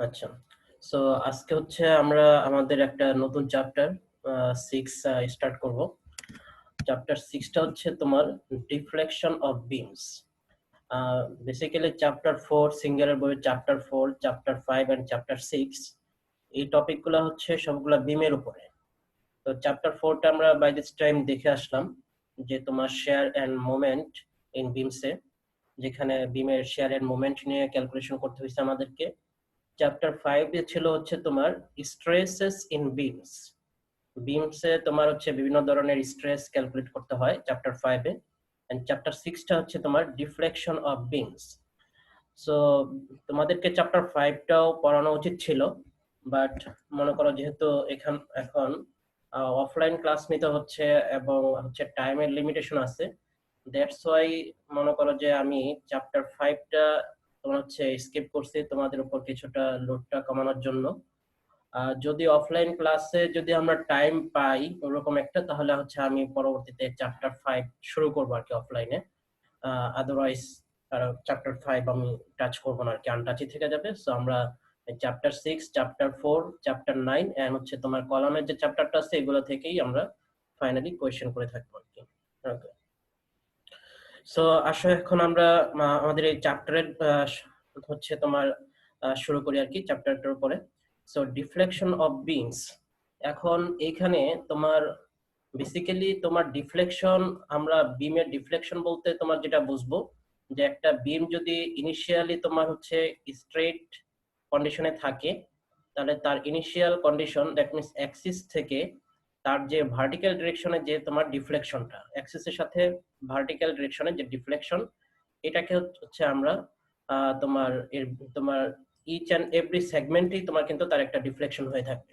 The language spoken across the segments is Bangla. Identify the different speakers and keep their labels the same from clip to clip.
Speaker 1: আচ্ছা। সো আজকে হচ্ছে আমরা আমাদের একটা নতুন চ্যাপ্টার 6 স্টার্ট করব। চ্যাপ্টার 6 টা হচ্ছে তোমার deflection of beans. Basically chapter 4 সিঙ্গারের বইয়ের চ্যাপ্টার 4, চ্যাপ্টার 5 এন্ড চ্যাপ্টার 6 এই টপিকগুলো হচ্ছে সবগুলা বিমের উপরে। তো চ্যাপ্টার 4 টা আমরা বাই দিস টাইম দেখে আসলাম যে তোমার শেয়ার এন্ড মোমেন্ট ইন বিমসে, যেখানে বিমের শেয়ার এন্ড মোমেন্ট নিয়ে ক্যালকুলেশন করতে হয়েছে আমাদেরকে। চ্যাপ্টার 5 এ ছিল হচ্ছে তোমার স্ট্রেসেস ইন বিমস। বিমসে তোমার হচ্ছে বিভিন্ন ধরনের স্ট্রেস ক্যালকুলেট করতে হয় চ্যাপ্টার 5 এ। এন্ড চ্যাপ্টার 6 টা হচ্ছে তোমার ডিফ্লেকশন অফ বিমস। সো তোমাদেরকে চ্যাপ্টার 5 টাও পড়ানো উচিত ছিল, বাট মনে করো যেহেতু এখন অফলাইন ক্লাস নিতে হচ্ছে এবং হচ্ছে টাইমের লিমিটেশন আছে, দ্যাটস ওয়াই মনে করো যে আমি চ্যাপ্টার 5 টা তোমার হচ্ছে স্কিপ করছি তোমাদের উপর কিছুটা লোডটা কমানোর জন্য। যদি অফলাইন ক্লাসে যদি আমরা টাইম পাই ওরকম একটা, তাহলে হচ্ছে আমি পরবর্তীতে চ্যাপ্টার 5 শুরু করবো আর কি অফলাইনে। আদারওয়াইজ চ্যাপ্টার 5 আমি টাচ করবো না আর কি, আনটাচই থেকে যাবে। সো আমরা চ্যাপ্টার 6, চ্যাপ্টার 4, চ্যাপ্টার 9 এন্ড হচ্ছে তোমার কলামের যে চ্যাপ্টারটা আছে এগুলো থেকেই আমরা ফাইনালি কোয়েশ্চেন করে থাকবো আর কি। ওকে, সো আসো এখন আমরা আমাদের এই চ্যাপ্টারের হচ্ছে তোমার শুরু করি আর কি চ্যাপ্টারটার উপরে। So deflection of beans. এখন এইখানে তোমার বেসিক্যালি তোমার ডিফ্লেকশন, আমরা বিমের ডিফ্লেকশন বলতে তোমার যেটা বুঝবো যে একটা বিম যদি ইনিশিয়ালি তোমার হচ্ছে স্ট্রেট কন্ডিশনে থাকে, তাহলে তার initial condition that means Axis থেকে তার যে ভার্টিক্যাল ডিরেকশনে যে তোমার ডিফ্লেকশনটা, অ্যাক্সিসের সাথে ভার্টিক্যাল ডিরেকশনে যে ডিফ্লেকশন, এটাকে হচ্ছে আমরা তোমার ইচ অ্যান্ড এভরি সেগমেন্টেই তোমার কিন্তু তার একটা ডিফ্লেকশন হয়ে থাকবে।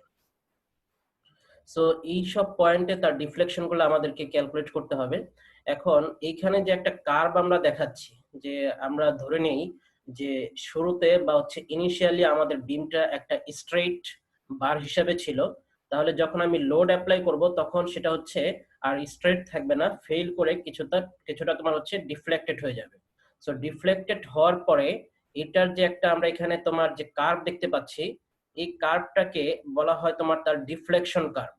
Speaker 1: সো এই সব পয়েন্টে তার ডিফ্লেকশন গুলো আমাদেরকে ক্যালকুলেট করতে হবে। এখন এইখানে যে একটা কার্ভ আমরা দেখাচ্ছি, যে আমরা ধরে নেই যে শুরুতে বা হচ্ছে ইনিশিয়ালি আমাদের বিমটা একটা স্ট্রেইট বার হিসাবে ছিল, তাহলে যখন আমি লোড অ্যাপ্লাই করব তখন সেটা হচ্ছে আর স্ট্রেইট থাকবে না, ফেল করে কিছুটা তোমার হচ্ছে ডিফ্লেক্টেড হয়ে যাবে। সো ডিফ্লেক্টেড হওয়ার পরে এটার যে একটা আমরা এখানে তোমার যে কার্ভ দেখতে পাচ্ছি, এই কার্ভটাকে বলা হয় তোমার তার ডিফ্লেকশন কার্ভ।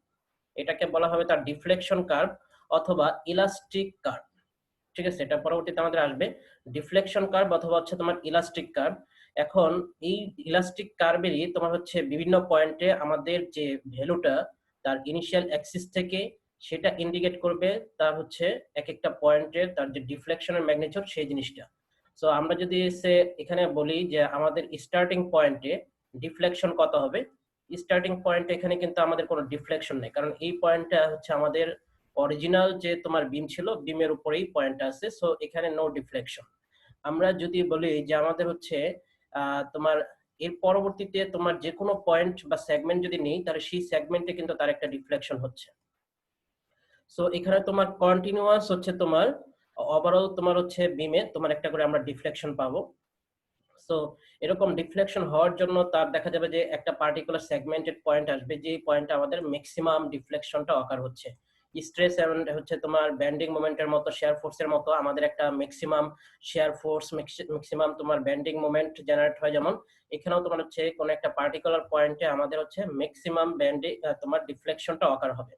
Speaker 1: এটাকে বলা হবে তার ডিফ্লেকশন কার্ভ অথবা ইলাস্টিক কার্ভ। ঠিক আছে, এটা পরবর্তীতে আমাদের আসবে ডিফ্লেকশন কার্ভ অথবা হচ্ছে তোমার ইলাস্টিক কার্ভ। এখন এই ইলাস্টিক কার্ভেরই তোমার হচ্ছে বিভিন্ন পয়েন্টে আমাদের যে ভ্যালুটা তার ইনিশিয়াল অ্যাক্সিস থেকে সেটা ইন্ডিকেট করবে তার হচ্ছে এক একটা পয়েন্টের তার যে ডিফ্লেকশনের ম্যাগনিটিউড সেই জিনিসটা। সো আমরা যদি এখানে বলি যে আমাদের স্টার্টিং পয়েন্টে ডিফ্লেকশন কত হবে, স্টার্টিং পয়েন্টে এখানে কিন্তু আমাদের কোনো ডিফ্লেকশন নেই, কারণ এই পয়েন্টটা হচ্ছে আমাদের অরিজিনাল যে তোমার বিম ছিল বিমের উপরেই পয়েন্ট আছে, সো এখানে নো ডিফ্লেকশন। আমরা যদি বলি যে আমাদের হচ্ছে তোমার এর পরবর্তীতে তোমার যে কোনো পয়েন্ট বা সেগমেন্ট যদি নেই, তাহলে সেই সেগমেন্টে কিন্তু তার একটা ডিফ্লেকশন হচ্ছে। সো এখানে তোমার কন্টিনিউয়াস হচ্ছে তোমার ওভারঅল তোমার হচ্ছে বিমে তোমার একটা করে আমরা ডিফ্লেকশন পাবো। সো এরকম ডিফ্লেকশন হওয়ার জন্য তার দেখা যাবে যে একটা পার্টিকুলার সেগমেন্টেড পয়েন্ট আসবে, যে পয়েন্টে আমাদের ম্যাক্সিমাম ডিফ্লেকশনটা অকার হচ্ছে। স্ট্রেস এন্ড হচ্ছে তোমার ব্যান্ডিং মোমেন্টের মতো, শেয়ার ফোর্সের মতো আমাদের একটা ম্যাক্সিমাম শেয়ার ফোর্স, ম্যাক্সিমাম তোমার ব্যান্ডিং মোমেন্ট জেনারেট হয়, যেমন এখানেও তোমার হচ্ছে কোন একটা পার্টিকুলার পয়েন্টে আমাদের হচ্ছে ম্যাক্সিমাম ব্যান্ডিং তোমার ডিফ্লেকশনটা অকার হবে।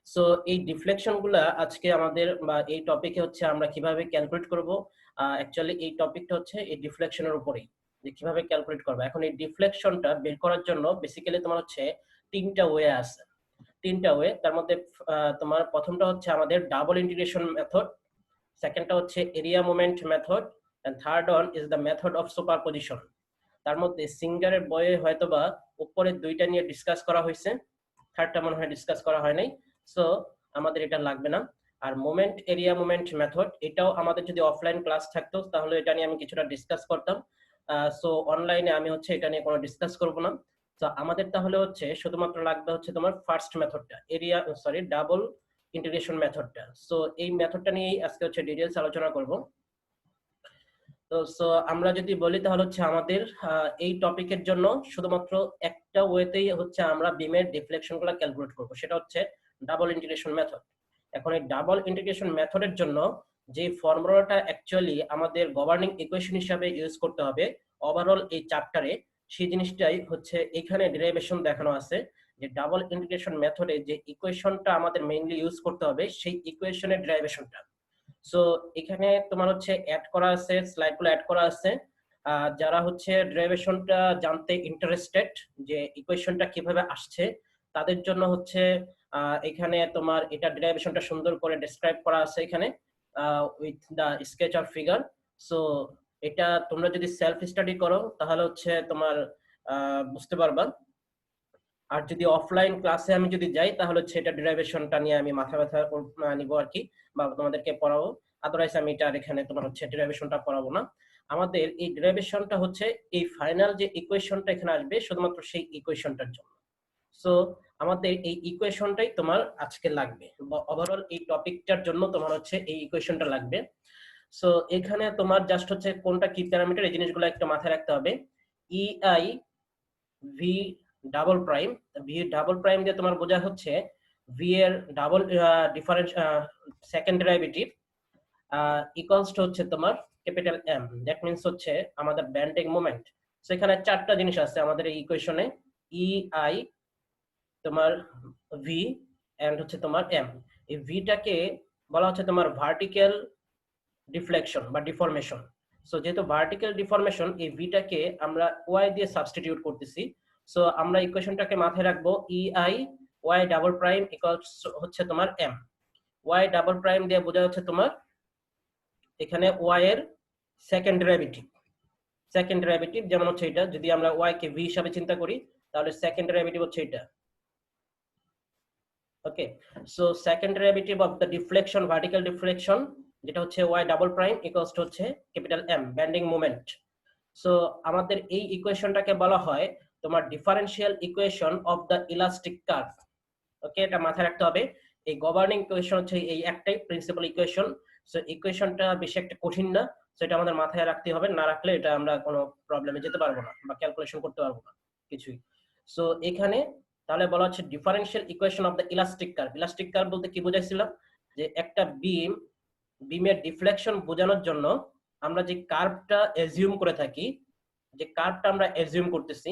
Speaker 1: সো এই ডিফ্লেকশন গুলা আজকে আমাদের বা এই টপিকে হচ্ছে আমরা কিভাবে ক্যালকুলেট করব। অ্যাকচুয়ালি এই টপিকটা হচ্ছে এই ডিফ্লেকশনের উপরেই, যে কিভাবে ক্যালকুলেট করবো। এখন এই ডিফ্লেকশনটা বের করার জন্য বেসিক্যালি তোমার হচ্ছে তিনটা ওয়ে আছে। তিনটা ওয়ে, তার মধ্যে তোমার প্রথমটা হচ্ছে আমাদের ডাবল ইন্টিগ্রেশন মেথড, সেকেন্ডটা হচ্ছে area moment method, and third one is the method of superposition. তার মধ্যে সিঙ্গারের বইয়ে হয়তোবা উপরের দুইটা নিয়ে ডিসকাস করা হয়েছে, থার্ডটা মনে হয় ডিসকাস করা হয় নাই, সো আমাদের এটা লাগবে না। আর মোমেন্ট এরিয়া মোমেন্ট মেথড, এটাও আমাদের যদি অফলাইন ক্লাস থাকতো তাহলে এটা নিয়ে আমি কিছুটা ডিসকাস করতাম। সো অনলাইনে আমি হচ্ছে এটা নিয়ে কোনো ডিসকাস করব না। তো আমাদের তাহলে হচ্ছে শুধুমাত্র লাগবে হচ্ছে তোমার ফার্স্ট মেথডটা, ডাবল ইন্টিগ্রেশন মেথডটা। সো এই মেথডটা নিয়েই আজকে হচ্ছে ডিটেইলস আলোচনা করব। সো আমরা যদি বলি তাহলে হচ্ছে আমাদের এই টপিকের জন্য শুধুমাত্র একটা ওয়েতেই হচ্ছে আমরা বিমের ডিফ্লেকশন গুলো ক্যালকুলেট করব, সেটা হচ্ছে ডাবল ইন্টিগ্রেশন মেথড। এখন এই ডাবল ইন্টিগ্রেশন মেথডের জন্য যে ফর্মুলাটা অ্যাকচুয়ালি আমাদের গভর্নিং ইকুয়েশন হিসাবে ইউজ করতে হবে ওভারঅল এই চ্যাপ্টারে, সেই জিনিসটাই হচ্ছে এখানে ডেরিভেশন দেখানো আছে, যে ডাবল ইন্টিগ্রেশন মেথডে যে ইকুয়েশনটা আমাদের মেইনলি ইউজ করতে হবে সেই ইকুয়েশনের ডেরিভেশনটা। সো এখানে তোমার হচ্ছে অ্যাড করা আছে, স্লাইডগুলো অ্যাড করা আছে। যারা হচ্ছে ডেরিভেশনটা জানতে ইন্টারেস্টেড, যে ইকুয়েশনটা কিভাবে আসছে, তাদের জন্য হচ্ছে এখানে তোমার এটা ডেরিভেশনটা সুন্দর করে ডেসক্রাইব করা আছে এখানে with the sketch or figure. So এটা তোমরা যদি সেলফ স্টাডি করো তাহলে হচ্ছে তোমার বুঝতে পারবা। আর যদি অফলাইন ক্লাসে আমি যদি যাই তাহলে হচ্ছে এটা ডেরিভেশনটা নিয়ে আমি মাথা ব্যথা নিব আর কি, বা তোমাদেরকে পড়াবো। আদারওয়াইজ আমি এটা এখানে তোমার হচ্ছে ডেরিভেশনটা পড়াবো না। আমাদের এই ডেরিভেশনটা হচ্ছে এই ফাইনাল যে ইকুয়েশনটা এখানে আসবে শুধুমাত্র সেই ইকুয়েশনটার জন্য। সো আমাদের এই ইকুয়েশনটাই তোমার আজকে লাগবে, ওভারঅল এই টপিকটার জন্য তোমার হচ্ছে এই ইকুয়েশনটা লাগবে। সো এখানে তোমার জাস্ট হচ্ছে কোনটা কি প্যারামিটার এই জিনিসগুলো একটা মাথায় রাখতে হবে। EI V double prime, V double prime দিয়ে তোমার বোঝা হচ্ছে ভি এর double difference second derivative equals to হচ্ছে তোমার ক্যাপিটাল এম, দ্যাট মিন্স হচ্ছে আমাদের বেন্ডিং মোমেন্ট। সো এখানে চারটা জিনিস আছে আমাদের এই ইকুয়েশনে, ইআই তোমার ভি এন্ড হচ্ছে তোমার এম। এই ভিটাকে বলা হচ্ছে তোমার ভার্টিক্যাল ডিফ্লেকশন বা ডিফরমেশন। সো যেহেতু ভার্টিক্যাল ডিফরমেশন, এই ভিটাকে আমরা ওয়াই দিয়ে সাবস্টিটিউট করতেছি। সো আমরা ইকুয়েশনটাকে মাথায় রাখবো, ইআই ওয়াই ডাবল প্রাইম ইকুয়ালস হচ্ছে তোমার এম। ওয়াই ডাবল প্রাইম দিয়ে বোঝা হচ্ছে তোমার এখানে ওয়াই এর সেকেন্ড ডেরিভেটিভ। সেকেন্ড ডেরিভেটিভ যেমন হচ্ছে এটা, যদি আমরা ওয়াই কে ভি হিসাবে চিন্তা করি তাহলে সেকেন্ড ডেরিভেটিভ হচ্ছে এটা। Okay, so second derivative of the deflection, vertical deflection, যেটা হচ্ছে Y double prime equals to হচ্ছে capital M, bending moment. So আমাদের এই ইকুয়েশনটাকে বলা হয় তোমার differential equation of the elastic curve. Okay, এটা মাথায় রাখতে হবে। এই গভর্নিং ইকুয়েশন হচ্ছে এই একটাই প্রিন্সিপাল ইকুয়েশন। সো ইকুয়েশনটা বেশি একটা কঠিন না, সেটা আমাদের মাথায় রাখতে হবে, না রাখলে এটা আমরা কোনো প্রবলেমে যেতে পারবো না বা ক্যালকুলেশন করতে পারবো না কিছুই। সো এখানে তাহলে বলা হচ্ছে differential equation of the elastic curve. Elastic curve বলতে কি বোঝাইছিলাম, যে একটা বিমের ডিফ্লেকশন বোঝানোর জন্য আমরা যে কার্ভটা অ্যাজিউম করে থাকি, যে কার্ভটা আমরা অ্যাজিউম করতেছি,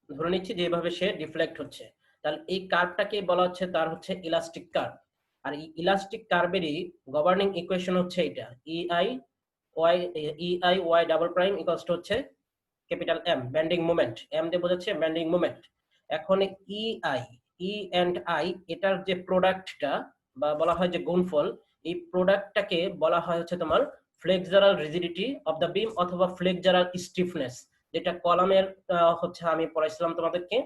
Speaker 1: ধরে নিচ্ছি যে এভাবে সে ডিফ্লেক্ট হচ্ছে, তাহলে এই কার্ভটাকে বলা হচ্ছে তার হচ্ছে ইলাস্টিক কার্ভ। আর এই ইলাস্টিক কার্ভেরই গভর্নিং ইকুয়েশন হচ্ছে এটা, EI Y double prime equals to হচ্ছে capital M, bending moment. M দিয়ে বোঝাচ্ছে বেন্ডিং মোমেন্ট। এখন ইআই, ই এন্ড আই, এটার যে প্রোডাক্টটা বা বলা হয় যে গুণফল, এই প্রোডাক্টটাকে বলা হয় হচ্ছে তোমার ফ্লেক্সারাল রিজিডিটি অফ দ্য বিম অথবা ফ্লেক্সারাল স্টিফনেস, যেটা কলামের হচ্ছে আমি পড়াইছিলাম তোমাদেরকে।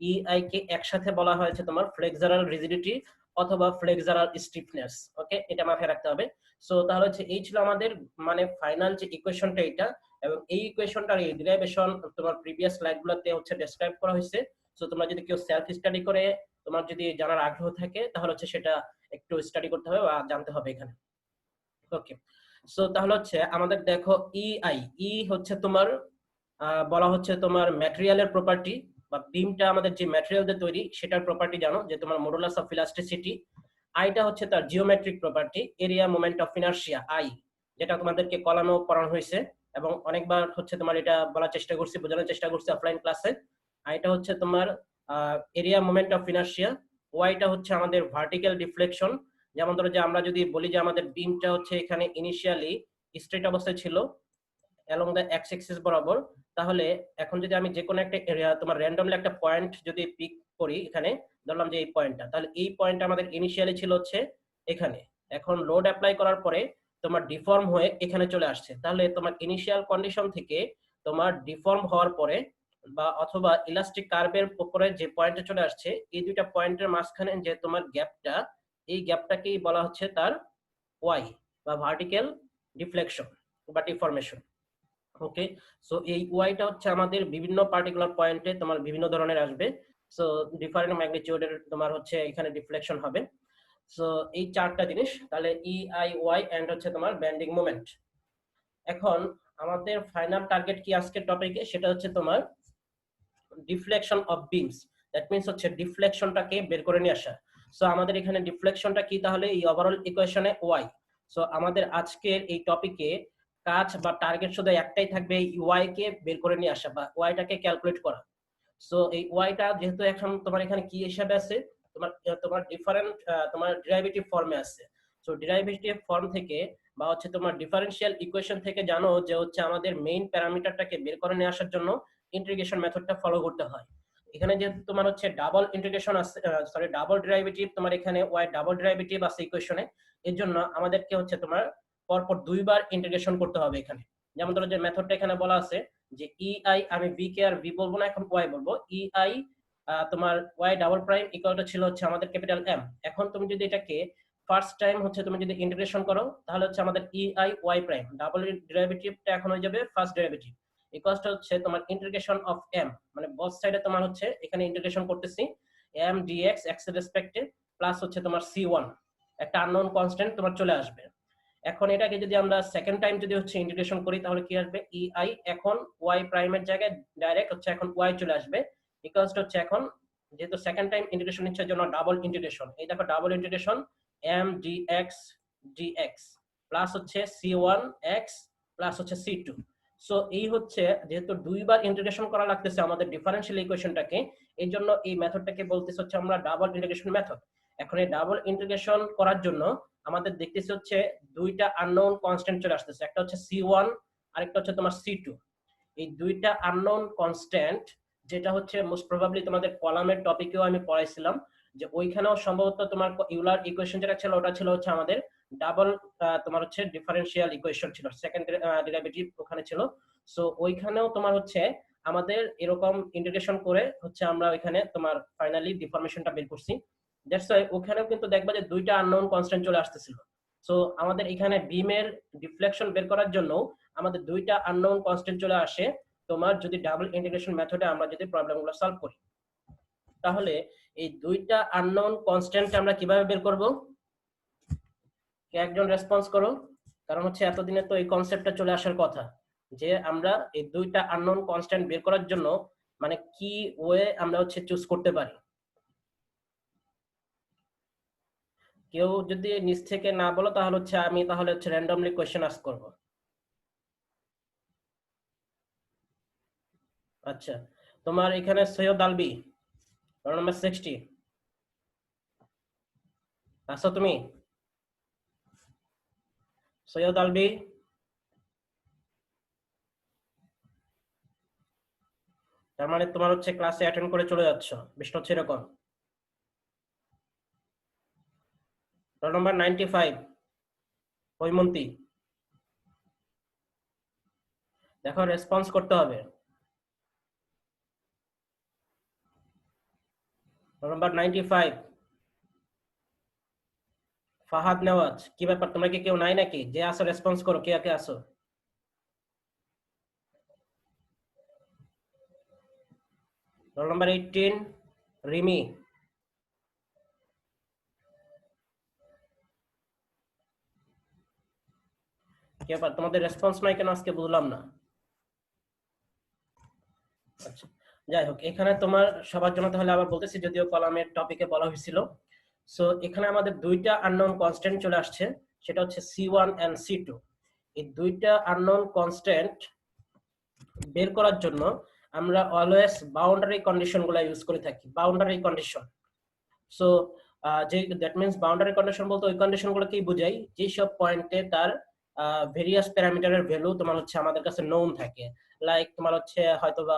Speaker 1: ইআই কে একসাথে বলা হয়েছে তোমার ফ্লেক্সারাল রিজিডিটি অথবা ফ্লেক্সারাল স্টিফনেস। ওকে, এটা মাথায় রাখতে হবে। সো তাহলে হচ্ছে এই ছিল আমাদের মানে ফাইনাল যে ইকুয়েশনটা এটা, এবং এই ইকুয়েশনটার এই ডেরিভেশন তোমার প্রিভিয়াস স্লাইডগুলোতে হচ্ছে ডেসক্রাইব করা হয়েছে। সো তোমরা যদি কেউ সেলফ স্টাডি করে তোমার যদি জানার আগ্রহ থাকে তাহলে হচ্ছে সেটা একটু স্টাডি করতে হবে বা জানতে হবে এখানে। ওকে, সো তাহলে হচ্ছে আমাদের দেখো ইআই, হচ্ছে তোমার বলা হচ্ছে তোমার ম্যাটেরিয়ালের প্রপার্টি, বা বিমটা আমাদের যে ম্যাটেরিয়াল দিয়ে তৈরি সেটার প্রপার্টি জানো, যে তোমার মডুলাস অফ ইলাস্টিসিটি। আইটা হচ্ছে তার geometric property, area moment of inertia I, যেটা তোমাদেরকে কলামেও পড়ানো হয়েছে এবং অনেকবার হচ্ছে তোমার এটা বলার চেষ্টা করছি, বোঝানোর চেষ্টা করছি অফলাইন ক্লাসে। আইটা হচ্ছে তোমার এরিয়া মোমেন্ট অফ ইনারশিয়া। ওয়াইটা হচ্ছে আমাদের ভার্টিক্যাল ডিফ্লেকশন। যেমন ধরো যে আমরা যদি বলি যে আমাদের বিমটা হচ্ছে এখানে ইনিশিয়ালি স্ট্রেট অবস্থায় ছিল অ্যালং দ্য এক্স অ্যাক্সিস বরাবর, তাহলে এখন যদি আমি যে কোনো একটা এরিয়া তোমার র্যান্ডমলি একটা পয়েন্ট যদি পিক করি, এখানে ধরলাম যে এই পয়েন্টটা, তাহলে এই পয়েন্টটা আমাদের ইনিশিয়ালি ছিল হচ্ছে এখানে। এখন লোড অ্যাপ্লাই করার পরে তোমার ডিফর্ম হয়ে এখানে চলে আসছে, তাহলে তোমার ইনিশিয়াল কন্ডিশন থেকে তোমার ডিফর্ম হওয়ার পরে বা অথবা ইলাস্টিক কার্ভের উপরে যে পয়েন্টে চলে আসছে, এই দুইটা পয়েন্টের মাঝখানে যে তোমার গ্যাপটা, এই গ্যাপটাকেই বলা হচ্ছে তার ওয়াই বা ভার্টিক্যাল ডিফ্লেকশন বা ডিফরমেশন। ওকে, সো এই ওয়াইটা হচ্ছে আমাদের বিভিন্ন পার্টিকুলার পয়েন্টে তোমার বিভিন্ন ধরনের আসবে। সো ডিফারেন্ট ম্যাগনিটিউডের তোমার হচ্ছে এখানে ডিফ্লেকশন হবে। সো এই চারটা জিনিস, তাহলে ইআই ওয়াই এন্ড হচ্ছে তোমার বেন্ডিং মোমেন্ট। এখন আমাদের ফাইনাল টার্গেট কি আজকের টপিকে, সেটা হচ্ছে তোমার deflection of beans. That means হচ্ছে ডিফ্লেকশনটাকে বের করে নিয়ে আসা। সো আমাদের এখানে ডিফ্লেকশনটা কি, তাহলে এই ওভারঅল ইকুয়েশনে ওয়াই। সো আমাদের আজকের এই টপিকে কাজ বা টার্গেট শুধু একটাই থাকবে, ওয়াই কে বের করে নিয়ে আসা বা ওয়াইটাকে ক্যালকুলেট করা। সো এই ওয়াইটা যেহেতু এখন তোমার এখানে কি হিসাবে আছে, তোমার তোমার ডিফারেন্ট তোমার ডেরিভেটিভ ফর্মে আছে। সো ডেরিভেটিভ ফর্ম থেকে বা হচ্ছে তোমার ডিফারেনশিয়াল ইকুয়েশন থেকে জানো যে হচ্ছে আমাদের মেইন প্যারামিটারটাকে বের করে নিয়ে আসার জন্য ইন্টিগ্রেশন মেথডটা ফলো করতে হয়। এখানে যেহেতু তোমার হচ্ছে ডাবল ইন্টিগ্রেশন আছে, সরি ডাবল ডেরিভেটিভ, তোমার এখানে ওয়াই ডাবল ডেরিভেটিভ আছে ইকুয়েশনে, এর জন্য আমাদেরকে হচ্ছে তোমার পরপর দুইবার ইন্টিগ্রেশন করতে হবে এখানে। যেমন ধরো যে মেথডটা এখানে বলা আছে যে ইআই, আমি ভি কে আর ভি বলবো না, এখন ওয়াই বলবো। ইআই তোমার ওয়াই ডাবল প্রাইম ইকুয়ালটা ছিল হচ্ছে আমাদের ক্যাপিটাল এম। এখন তুমি যদি এটাকে ফার্স্ট টাইম হচ্ছে তুমি যদি ইন্টিগ্রেশন করো তাহলে হচ্ছে আমাদের ইআই ওয়াই প্রাইম ডাবল ডেরিভেটিভটা এখন হয়ে যাবে ফার্স্ট ডেরিভেটিভ ইকুয়ালটা হচ্ছে তোমার ইন্টিগ্রেশন অফ এম, মানে বোথ সাইডে তোমার হচ্ছে এখানে ইন্টিগ্রেশন করতেছি এম ডিএক্স এক্স এর রেসপেক্টে প্লাস হচ্ছে তোমার সি1 একটা আননোন কনস্ট্যান্ট তোমার চলে আসবে। এখন এটাকে যদি আমরা সেকেন্ড টাইম যদি হচ্ছে ইন্টিগ্রেশন করি তাহলে কি আসবে, ইআই এখন ওয়াই প্রাইমের জায়গায় ডাইরেক্ট হচ্ছে এখন ওয়াই চলে আসবে ইকুয়ালস হচ্ছে এখন যেহেতু সেকেন্ড টাইম ইন্টিগ্রেশন নিচ্ছে জন্য ডাবল ইন্টিগ্রেশন, এই দেখো double integration M dx dx plus হচ্ছে সি1 এক্স প্লাস হচ্ছে সি2। সো এই হচ্ছে যেহেতু দুইবার ইন্টিগ্রেশন করা লাগতেছে আমাদের ডিফারেনশিয়াল ইকুয়েশনটাকে, এই জন্য এই মেথডটাকে বলতেছে হচ্ছে আমরা ডাবল ইন্টিগ্রেশন মেথড। এখন এই ডাবল ইন্টিগ্রেশন করার জন্য আমাদের দেখতেছি হচ্ছে দুইটা আননোন কনস্ট্যান্ট চলে আসতেছে, একটা হচ্ছে সি1 আরেকটা হচ্ছে তোমার সি2। এই দুইটা আননোন কনস্ট্যান্ট যেটা হচ্ছে মোস্ট প্রবাবলি তোমাদের কলামের টপিকেও আমি পড়াইছিলাম, যে ওইখানেও সম্ভবত তোমার ইউলার ইকুয়েশন যেটা ছিল ওটা ছিল হচ্ছে আমাদের ডাবল তোমার হচ্ছে ডিফারেনশিয়াল ইকুয়েশন ছিল, সেকেন্ড ডেরিভেটিভ ওখানে ছিল। সো ওইখানেও তোমার হচ্ছে আমাদের এরকম ইন্টিগ্রেশন করে হচ্ছে আমরা ওইখানে তোমার ফাইনালি ডিফরমেশনটা বের করছি। দ্যাটস ওয়াই ওখানেও কিন্তু দেখবা যে দুইটা আননোন কনস্ট্যান্ট চলে আসতেছিল। সো আমাদের এখানে বিমের ডিফ্লেকশন বের করার জন্য আমাদের দুইটা আননোন কনস্ট্যান্ট চলে আসে তোমার যদি ডাবল ইন্টিগ্রেশন মেথডে আমরা যদি প্রবলেমগুলো সলভ করি। তাহলে এই দুইটা আননোন কনস্ট্যান্ট আমরা কিভাবে বের করব, কে একজন রেসপন্স করো, কারণ হচ্ছে এতদিনে তো এই কনসেপ্টটা চলে আসার কথা যে আমরা এই দুইটা আননোন কনস্ট্যান্ট বের করার জন্য মানে কি ওয়ে আমরা হচ্ছে চুজ করতে পারি। কেউ যদি নিচ থেকে না বলো তাহলে হচ্ছে আমি তাহলে হচ্ছে র্যান্ডমলি কোশ্চেন আস্ক করব। আচ্ছা, তোমার এখানে সৈয়দ আলবি রোল নাম্বার 60 আছো তুমি? সৈয়দ আলবি, তার মানে তোমার হচ্ছে ক্লাসে অ্যাটেন্ড করে চলে যাচ্ছ, বিষয়টা হচ্ছে এরকম। রোল নাম্বার 95 হৈমন্তী, দেখো রেসপন্স করতে হবে। রোল নাম্বার 95 ফাহাদ নেওয়াজ, কি ব্যাপার তোমরা কি কেউ নাই নাকি? যে আসো রেসপন্স করো, কে কে আসো। রোল নাম্বার 18 রিমি, কি ব্যাপার তোমাদের রেসপন্স নাই কেন আজকে বুঝলাম না। আচ্ছা, যাই হোক এখানে তোমার সবার জন্য তাহলে আবার বলতেছি, যদিও কলামের টপিকে বলা হয়েছিল। সো এখানে আমাদের দুইটা আননোন কনস্ট্যান্ট চলে আসছে, সেটা হচ্ছে সি1 এন্ড সি2। এই দুইটা আননোন কনস্ট্যান্ট বের করার জন্য আমরা অলওয়েজ বাউন্ডারি কন্ডিশন গুলা ইউজ করে থাকি, বাউন্ডারি কন্ডিশন। সো যে দ্যাট মিন্স বাউন্ডারি কন্ডিশন বলতে ওই কন্ডিশন গুলোকেই বোঝাই যেসব পয়েন্টে তার ভেরিয়াস প্যারামিটারের ভ্যালু তোমার হচ্ছে আমাদের কাছে নোন থাকে, লাইক তোমার হচ্ছে হয়তোবা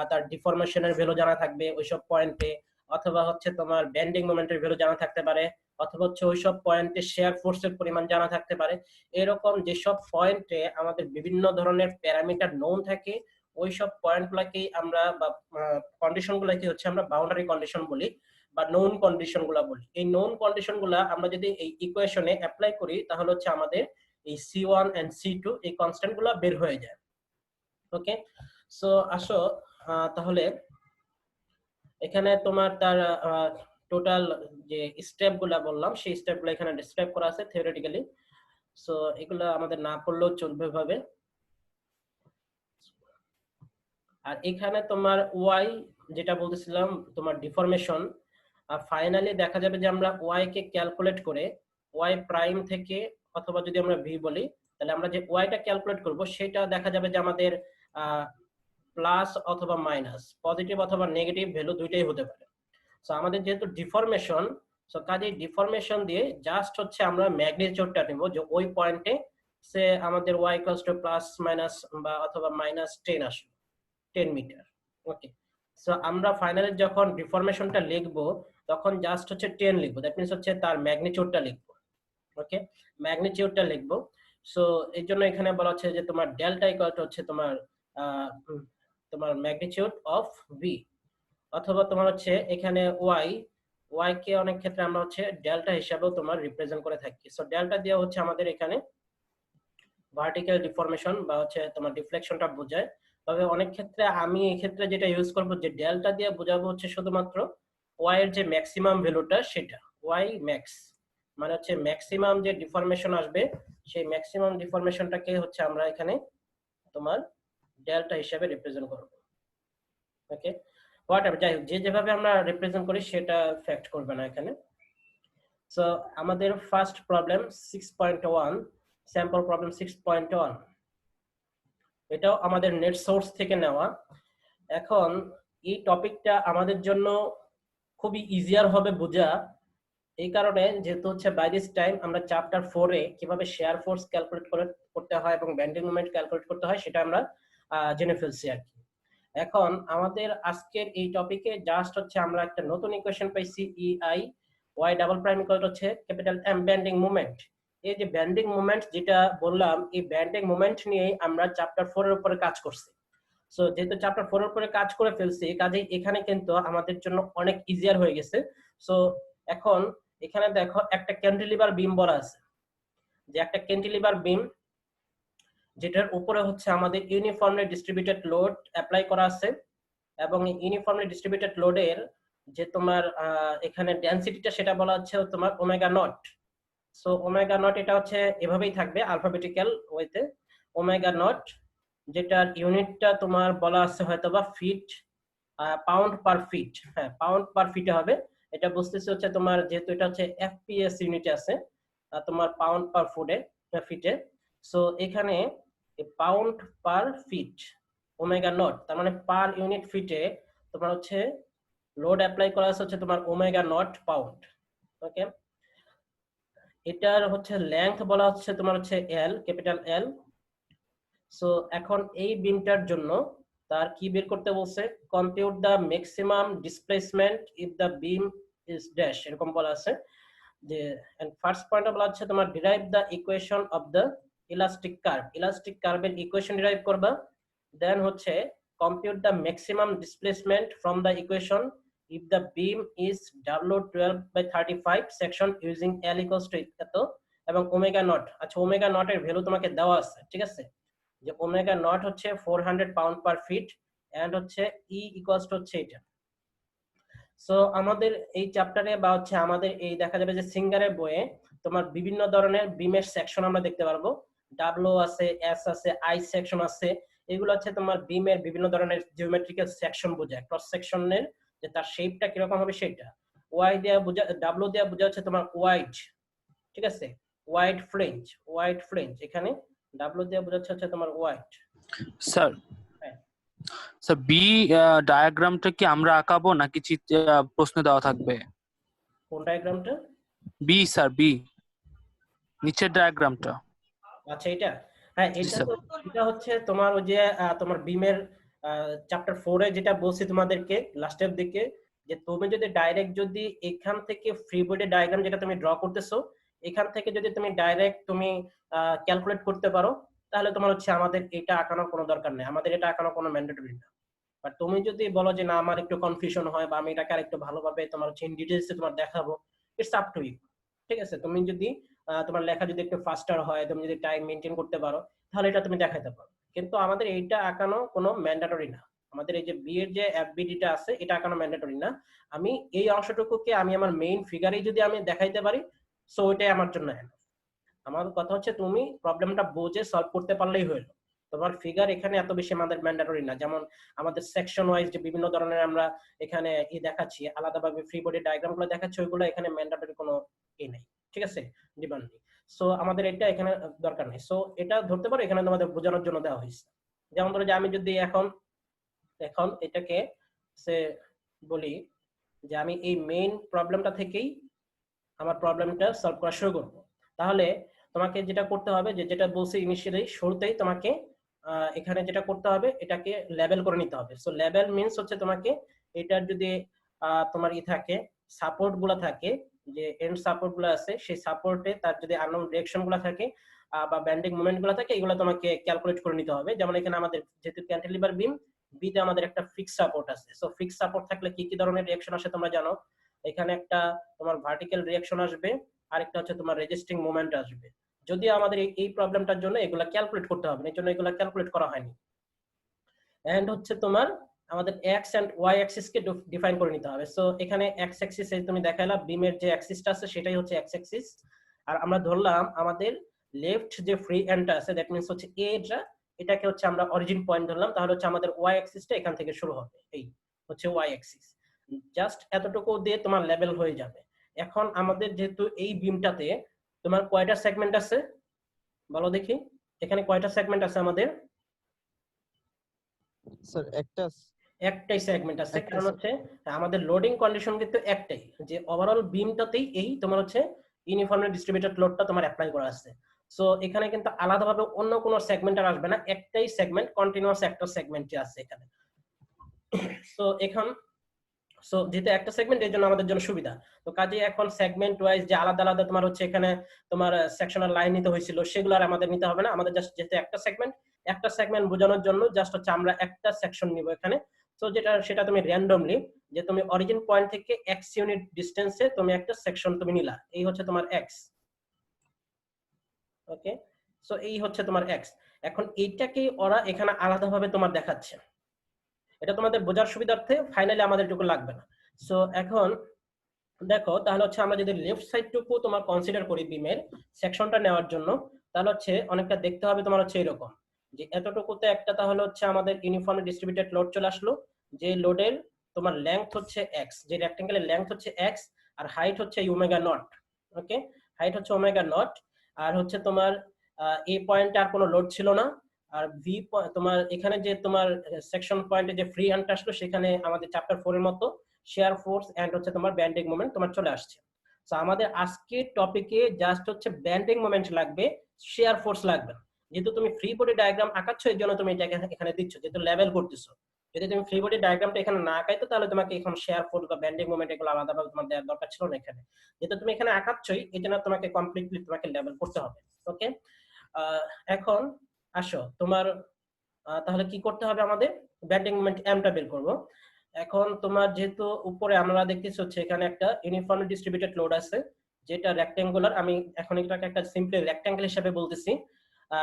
Speaker 1: তার ডিফরমেশনের ভ্যালু জানা থাকবে ওইসব পয়েন্টে, অথবা হচ্ছে তোমার বেন্ডিং মোমেন্টের ভ্যালু জানা থাকতে পারে, অথবা হচ্ছে ওইসব পয়েন্টে শেয়ার ফোর্সের পরিমাণ জানা থাকতে পারে। এরকম যেসব পয়েন্টে আমাদের বিভিন্ন ধরনের প্যারামিটার নোন থাকে ওইসব পয়েন্টগুলোকেই আমরা বা কন্ডিশনগুলোকে হচ্ছে আমরা বাউন্ডারি কন্ডিশন বলি বা নোন কন্ডিশন গুলা বলি। এই নোন কন্ডিশন গুলা আমরা যদি এই ইকুয়েশনে অ্যাপ্লাই করি তাহলে হচ্ছে আমাদের এই সি1 এন্ড সি2 এই কনস্ট্যান্ট গুলা বের হয়ে যায়। ওকে, সো আসো তাহলে এখানে তোমার তার টোটাল যে স্টেপ গুলা বললাম সেই স্টেপ গুলো এখানে ডিসক্রাইব করা আছে থিওরিটিক্যালি। সো এগুলো আমাদের না পড়লেও চলবে ভাবে। আর এখানে তোমার ওয়াই যেটা বলতেছিলাম তোমার ডিফরমেশন, আর ফাইনালি দেখা যাবে যে আমরা ওয়াই কে ক্যালকুলেট করে ওয়াই প্রাইম থেকে, অথবা যদি আমরা ভি বলি তাহলে আমরা যে ওয়াইটা ক্যালকুলেট করব সেটা দেখা যাবে যে আমাদের প্লাস অথবা মাইনাস, পজিটিভ অথবা নেগেটিভ ভ্যালু দুইটাই হতে পারে। সো আমাদের যেহেতু ডিফরমেশন, সো কাজেই ডিফরমেশন দিয়ে জাস্ট হচ্ছে আমরা ম্যাগনিটিউডটা নেব যে ওই পয়েন্টে সে আমাদের y equals to plus minus বা অথবা মাইনাস 10 আসলো 10 মিটার। ওকে, সো আমরা ফাইনালি যখন ডিফরমেশনটা লিখবো তখন জাস্ট হচ্ছে 10 লিখবো, দ্যাট মিন্স হচ্ছে তার ম্যাগনিটিউডটা লিখবো। ওকে, ম্যাগনিটিউডটা লিখবো। সো এই জন্য এখানে বলা হচ্ছে যে তোমার ডেল্টা ইকুয়াল টু হচ্ছে তোমার ম্যাগনিটিউড অফ ভি, অথবা তোমার হচ্ছে এখানে ওয়াই কে অনেক ক্ষেত্রে আমরা হচ্ছে ডেল্টা হিসাবেও তোমার রিপ্রেজেন্ট করে থাকি। সো ডেল্টা দিয়ে হচ্ছে আমাদের এখানে ভার্টিক্যাল ডিফরমেশন বা হচ্ছে তোমার ডিফ্লেকশনটা বোঝায়। তবে অনেক ক্ষেত্রে আমি এই ক্ষেত্রে যেটা ইউজ করব যে ডেল্টা দিয়ে বোঝাবো হচ্ছে শুধুমাত্র ওয়াই এর যে ম্যাক্সিমাম ভ্যালুটা সেটা, ওয়াই ম্যাক্স মানে হচ্ছে ম্যাক্সিমাম যে ডিফরমেশন আসবে সেই ম্যাক্সিমাম ডিফরমেশনটাকে হচ্ছে আমরা এখানে তোমার ডেল্টা হিসেবে রিপ্রেজেন্ট করব। ওকে, হোয়াটএভার, যাই হোক যে যেভাবে আমরা রিপ্রেজেন্ট করি সেটা ফ্যাক্ট করবে না এখানে। সো আমাদের ফার্স্ট প্রবলেম 6.1, স্যাম্পল প্রবলেম 6.1, এটাও আমাদের নেট সোর্স থেকে নেওয়া। এখন এই টপিকটা আমাদের জন্য খুবই ইজিয়ার হবে বোঝা, এই কারণে যেহেতু হচ্ছে বাই দিস টাইম আমরা চ্যাপ্টার 4 এ কিভাবে শেয়ার ফোর্স ক্যালকুলেট করতে হয় এবং বেন্ডিং মোমেন্ট ক্যালকুলেট করতে হয় সেটা আমরা জেনে ফেলছি আর কি। এখন আমাদের আজকের এই টপিকে জাস্ট হচ্ছে আমরা একটা নতুন ইকুয়েশন পাইছি, EI y double prime equal হচ্ছে ক্যাপিটাল M বেন্ডিং মোমেন্ট। এই যে বেন্ডিং মোমেন্ট যেটা বললাম, এই বেন্ডিং মোমেন্ট নিয়ে আমরা চ্যাপ্টার 4 এর উপরে কাজ করছি। সো যেহেতু চ্যাপ্টার 4 এর উপরে কাজ করে ফেলছি, কাজেই এখানে কিন্তু আমাদের জন্য অনেক ইজিয়ার হয়ে গেছে। সো এখন এখানে দেখো একটা ক্যান্টিলিভার বিম বলা আছে, যে একটা ক্যান্টিলিভার বিম যেটার উপরে হচ্ছে আমাদের ইউনিফর্মলি ডিস্ট্রিবিউটেড লোড অ্যাপ্লাই করা আছে, এবং ইউনিফর্মলি ডিস্ট্রিবিউটেড লোডের যে তোমার এখানে ডেনসিটিটা সেটা বলা হচ্ছে তোমার omega not. So omega not এটা হচ্ছে এভাবেই থাকবে আলফাবেটিক্যাল ওয়েতে, ওমেগা নট যেটার ইউনিটটা তোমার বলা আছে হয়তোবা ফিট, পাউন্ড পার ফিট, হ্যাঁ পাউন্ড পার ফিটে হবে। এটা বুঝতেছি হচ্ছে তোমার যেহেতু এটা হচ্ছে এফপিএস ইউনিটে আছে তোমার পাউন্ড পার ফিটে। সো এখানে pound per fit omega not, তার মানে পার ইউনিট ফিটে তোমার হচ্ছে লোড অ্যাপ্লাই করা আছে হচ্ছে তোমার ওমেগা নট পাউন্ড। ওকে, এটার হচ্ছে লেংথ বলা হচ্ছে তোমার হচ্ছে এল, ক্যাপিটাল এল। সো এখন এই বিমটার জন্য তার কি বের করতে বলছে, compute the maximum displacement if the beam is dash, এরকম বলা আছে। যে ফার্স্ট পয়েন্টে বলা হচ্ছে তোমার derive the equation of the elastic curve, elastic কার্ভের ইকুয়েশন ডিরাইভ করবা। দেন হচ্ছে compute the maximum displacement from the equation if the beam is W12/35 section using L equals to এত এবং ওমেগা নট। আচ্ছা ওমেগা নট এর ভ্যালু তোমাকে দেওয়া আছে, ঠিক আছে, যে ওমেগা নট হচ্ছে 400 পাউন্ড পার ফিট এন্ড হচ্ছে E ইকুয়ালস টু হচ্ছে এটা। সো আমাদের এই চ্যাপ্টারে বা হচ্ছে আমাদের এই দেখা যাবে যে সিঙ্গারের বইয়ে তোমার বিভিন্ন ধরনের বিমের সেকশন আমরা দেখতে পারবো, ডাব্লিউ আছে, এস আছে, আই সেকশন আছে। এগুলো হচ্ছে তোমার বিমের বিভিন্ন ধরনের জিওমেট্রিক্যাল সেকশন বোঝায়, ক্রস সেকশনের যে তার শেপটা কিরকম হবে সেটা। ওয়াই দেয়া বোঝা, ডাব্লিউ দেয়া বোঝা হচ্ছে তোমার ওয়াইড, ঠিক আছে, ওয়াইড ফ্রেঞ্চ, এখানে ডাব্লিউ দেয়া বোঝাচ্ছে হচ্ছে তোমার ওয়াইড।
Speaker 2: স্যার স্যার বি ডায়াগ্রামটা কি আমরা আঁকাবো নাকি প্রশ্ন দেওয়া থাকবে?
Speaker 1: কোন ডায়াগ্রামটা?
Speaker 2: বি স্যার, বি নিচের ডায়াগ্রামটা।
Speaker 1: আচ্ছা এটা, হ্যাঁ এটা হচ্ছে তোমার ওই যে তোমার বিমের চ্যাপ্টার 4 এ যেটা বলছি তোমাদেরকে লাস্টের দিকে, যে তুমি যদি ডাইরেক্ট যদি এখান থেকে ফ্রি বোর্ডে ডায়াগ্রাম যেটা তুমি ড্র করতেছো এখান থেকে যদি তুমি ডাইরেক্ট তুমি ক্যালকুলেট করতে পারো তাহলে তোমার হচ্ছে আমাদের এটা আঁকানোর কোনো দরকার নেই, আমাদের এটা আঁকানো কোনো ম্যান্ডেটরি না। বাট তুমি যদি বলো যে না আমার একটু কনফিউশন হয় বা আমি এটাকে আরেকটু ভালোভাবে তোমার হচ্ছে ইন ডিটেইলসে তোমার দেখাবো, ইটস আপ টু ইউ, ঠিক আছে। তুমি যদি তোমার লেখা যদি একটু ফাস্টার হয়, তুমি যদি টাইম মেনটেন করতে পারো তাহলে এটা তুমি দেখাতে পারো, কিন্তু আমাদের এইটা আঁকানো কোনো ম্যান্ডেটরি না। আমাদের এই যে বি এর যে এফবিডিটা আছে এটা আঁকানো ম্যান্ডেটরি না। আমি এই অংশটুকুকে আমি আমার মেইন ফিগারেই যদি আমি দেখাইতে পারি সো ওইটাই আমার জন্য এনাফ। আমার কথা হচ্ছে তুমি প্রবলেমটা বুঝে সলভ করতে পারলেই হলো। তোমার ফিগার এখানে এত বেশি আমাদের ম্যান্ডেটরি না, যেমন আমাদের সেকশন ওয়াইজ যে বিভিন্ন ধরনের আমরা এখানে দেখাচ্ছি আলাদাভাবে ফ্রি বডি ডায়াগ্রামগুলো দেখাচ্ছি, ওইগুলো এখানে ম্যান্ডেটরি কোনো নেই, ঠিক আছে, ডিমান্ড নেই। সো আমাদের এটা এখানে দরকার নেই। সো এটা ধরতে পারো এখানে তোমাদের বোঝানোর জন্য দেওয়া হয়েছে। যেমন ধরো যে আমি যদি এখন এটাকে সে বলি যে আমি এই মেইন প্রবলেমটা থেকেই আমার প্রবলেমটা সলভ করা শুরু করব, তাহলে তোমাকে যেটা করতে হবে যে যেটা বলছি ইনিশিয়ালি শুরুতেই তোমাকে এখানে যেটা করতে হবে এটাকে লেবেল করে নিতে হবে। সো লেবেল মিন্স হচ্ছে তোমাকে এটার যদি তোমার থাকে সাপোর্ট গুলো থাকে, যে এন্ড সাপোর্ট গুলো আছে সেই সাপোর্টে তার যদি আননোন ডিরেকশন গুলো থাকে বা ব্যান্ডিং মুভমেন্ট গুলো থাকে এগুলো তোমাকে ক্যালকুলেট করে নিতে হবে। যেমন এখানে আমাদের যেহেতু ক্যান্টিলিভার বিম বি তে আমাদের একটা ফিক্স সাপোর্ট আছে। সো ফিক্স সাপোর্ট থাকলে কি কি ধরনের রিঅ্যাকশন আসে তোমরা জানো, এখানে একটা তোমার ভার্টিক্যাল রিঅ্যাকশন আসবে, আরেকটা হচ্ছে তোমার রেজিস্টিং মোমেন্ট আসবে। যদিও আমাদের এই প্রবলেমটার জন্য এগুলা ক্যালকুলেট করতে হবে, এর জন্য এগুলা ক্যালকুলেট করা হয়নি। এন্ড হচ্ছে তোমার আমাদের এক্স এন্ড ওয়াই অ্যাক্সিস কে ডিফাইন করে নিতে হবে। সো এখানে এক্স অ্যাক্সিস এ তুমি দেখাইলা বিমের যে অ্যাক্সিসটা আছে সেটাই হচ্ছে এক্স অ্যাক্সিস, আর আমরা ধরলাম আমাদের লেফট যে ফ্রি এন্ডটা আছে দ্যাট মিন্স হচ্ছে এটাকে হচ্ছে আমরা অরিজিন পয়েন্ট ধরলাম, তাহলে হচ্ছে আমাদের ওয়াই অ্যাক্সিসটা এখান থেকে শুরু হবে, এই হচ্ছে ওয়াই অ্যাক্সিস। জাস্ট এতটুকু দিয়ে তোমার লেভেল হয়ে যাবে। এখন আমাদের যেহেতু এই বিমটাতে তোমার কয়টা সেগমেন্ট আছে বলো দেখি, এখানে কয়টা সেগমেন্ট আছে আমাদের?
Speaker 3: স্যার
Speaker 1: একটাই সেগমেন্ট আছে, কারণ হচ্ছে আমাদের লোডিং কন্ডিশন কিন্তু একটাই, যে ওভারঅল বিমটাতেই এই তোমার হচ্ছে ইউনিফর্মলি ডিস্ট্রিবিউটেড লোডটা তোমার অ্যাপ্লাই করা আছে। সো এখানে কিন্তু আলাদাভাবে অন্য কোনো সেগমেন্ট আর আসবে না, একটাই সেগমেন্ট কন্টিনিউয়াস একটা সেগমেন্টই আছে এখানে। সো এখন যেহেতু একটা সেগমেন্ট এর জন্য আমাদের জন্য সুবিধা। তো কাজে এখন সেগমেন্ট ওয়াইজ যে আলাদা আলাদা তোমার হচ্ছে এখানে তোমার সেকশনাল লাইন নিতে হয়েছিল সেগুলো আর আমাদের নিতে হবে না, আমাদের জাস্ট যেহেতু একটা সেগমেন্ট বোঝানোর জন্য জাস্ট হচ্ছে আমরা একটা সেকশন নিব এখানে। তো সেটা তুমি র্যান্ডমলি যে তুমি অরিজিন পয়েন্ট থেকে এক্স ইউনিট ডিসটেন্সে তুমি একটা সেকশন তুমি নিলা, এই হচ্ছে তোমার এক্স। ওকে, সো এই হচ্ছে তোমার এক্স। এখন এইটাকেই ওরা এখানে আলাদাভাবে তোমার দেখাচ্ছে, এটা তোমাদের বোঝার সুবিধার্থে, ফাইনালি আমাদের এটুকু লাগবে না। সো এখন দেখো তাহলে হচ্ছে আমরা যদি লেফট সাইডটুকু তোমার কনসিডার করি বিমের সেকশনটা নেওয়ার জন্য, তাহলে হচ্ছে অনেকটা দেখতে হবে তোমার হচ্ছে এরকম, যে এতটুকুতে একটা তাহলে হচ্ছে আমাদের ইউনিফর্মলি ডিস্ট্রিবিউটেড লোড চলে আসলো, যে লোডের তোমার লেংথ হচ্ছে এক্স, যে রেক্টেঙ্গেলের লেংথ হচ্ছে এক্স, আর হাইট হচ্ছে ওমেগা নট। ওকে, হাইট হচ্ছে ওমেগা নট, আর হচ্ছে তোমার এই পয়েন্টে আর কোনো লোড ছিল না, আর ভি তোমার এখানে যে তোমার সেকশন পয়েন্টে যে ফ্রি হ্যান্ডটা আসলো সেখানে আমাদের চ্যাপ্টার 4 এর মতো শেয়ার ফোর্স এন্ড হচ্ছে তোমার ব্যান্ডিং মোমেন্ট তোমার চলে আসছে। সো আমাদের আজকের টপিকে জাস্ট হচ্ছে ব্যান্ডিং মোমেন্ট লাগবে, শেয়ার ফোর্স লাগবে। যেহেতু তুমি ফ্রি বডি ডায়াগ্রাম আঁকাচ্ছ এর জন্য তুমি এটাকে এখানে দিচ্ছ, যেহেতু লেভেল করতেছো। যদি তুমি ফ্রি বডি ডায়াগ্রামটা এখানে না আঁকাইতো তাহলে তোমাকে এখন শেয়ার ফোর্স বা ব্যান্ডিং মোমেন্ট এগুলো আলাদাভাবে তোমার দেওয়ার দরকার ছিল না এখানে। যেহেতু তুমি এখানে আঁকাচ্ছই এই জন্য তোমাকে কমপ্লিটলি তোমাকে লেভেল করতে হবে। ওকে, এখন আসো তোমার তাহলে কি করতে হবে, আমাদের ব্যান্ডিং মোমেন্ট এমটা বের করব। এখন তোমার যেহেতু উপরে আমরা দেখতেছি হচ্ছে এখানে একটা ইউনিফর্মলি ডিস্ট্রিবিউটেড লোড আছে যেটা রেক্ট্যাঙ্গুলার, আমি এখন এটাকে একটা সিম্পলি রেক্ট্যাঙ্গেল হিসেবে বলতেছি,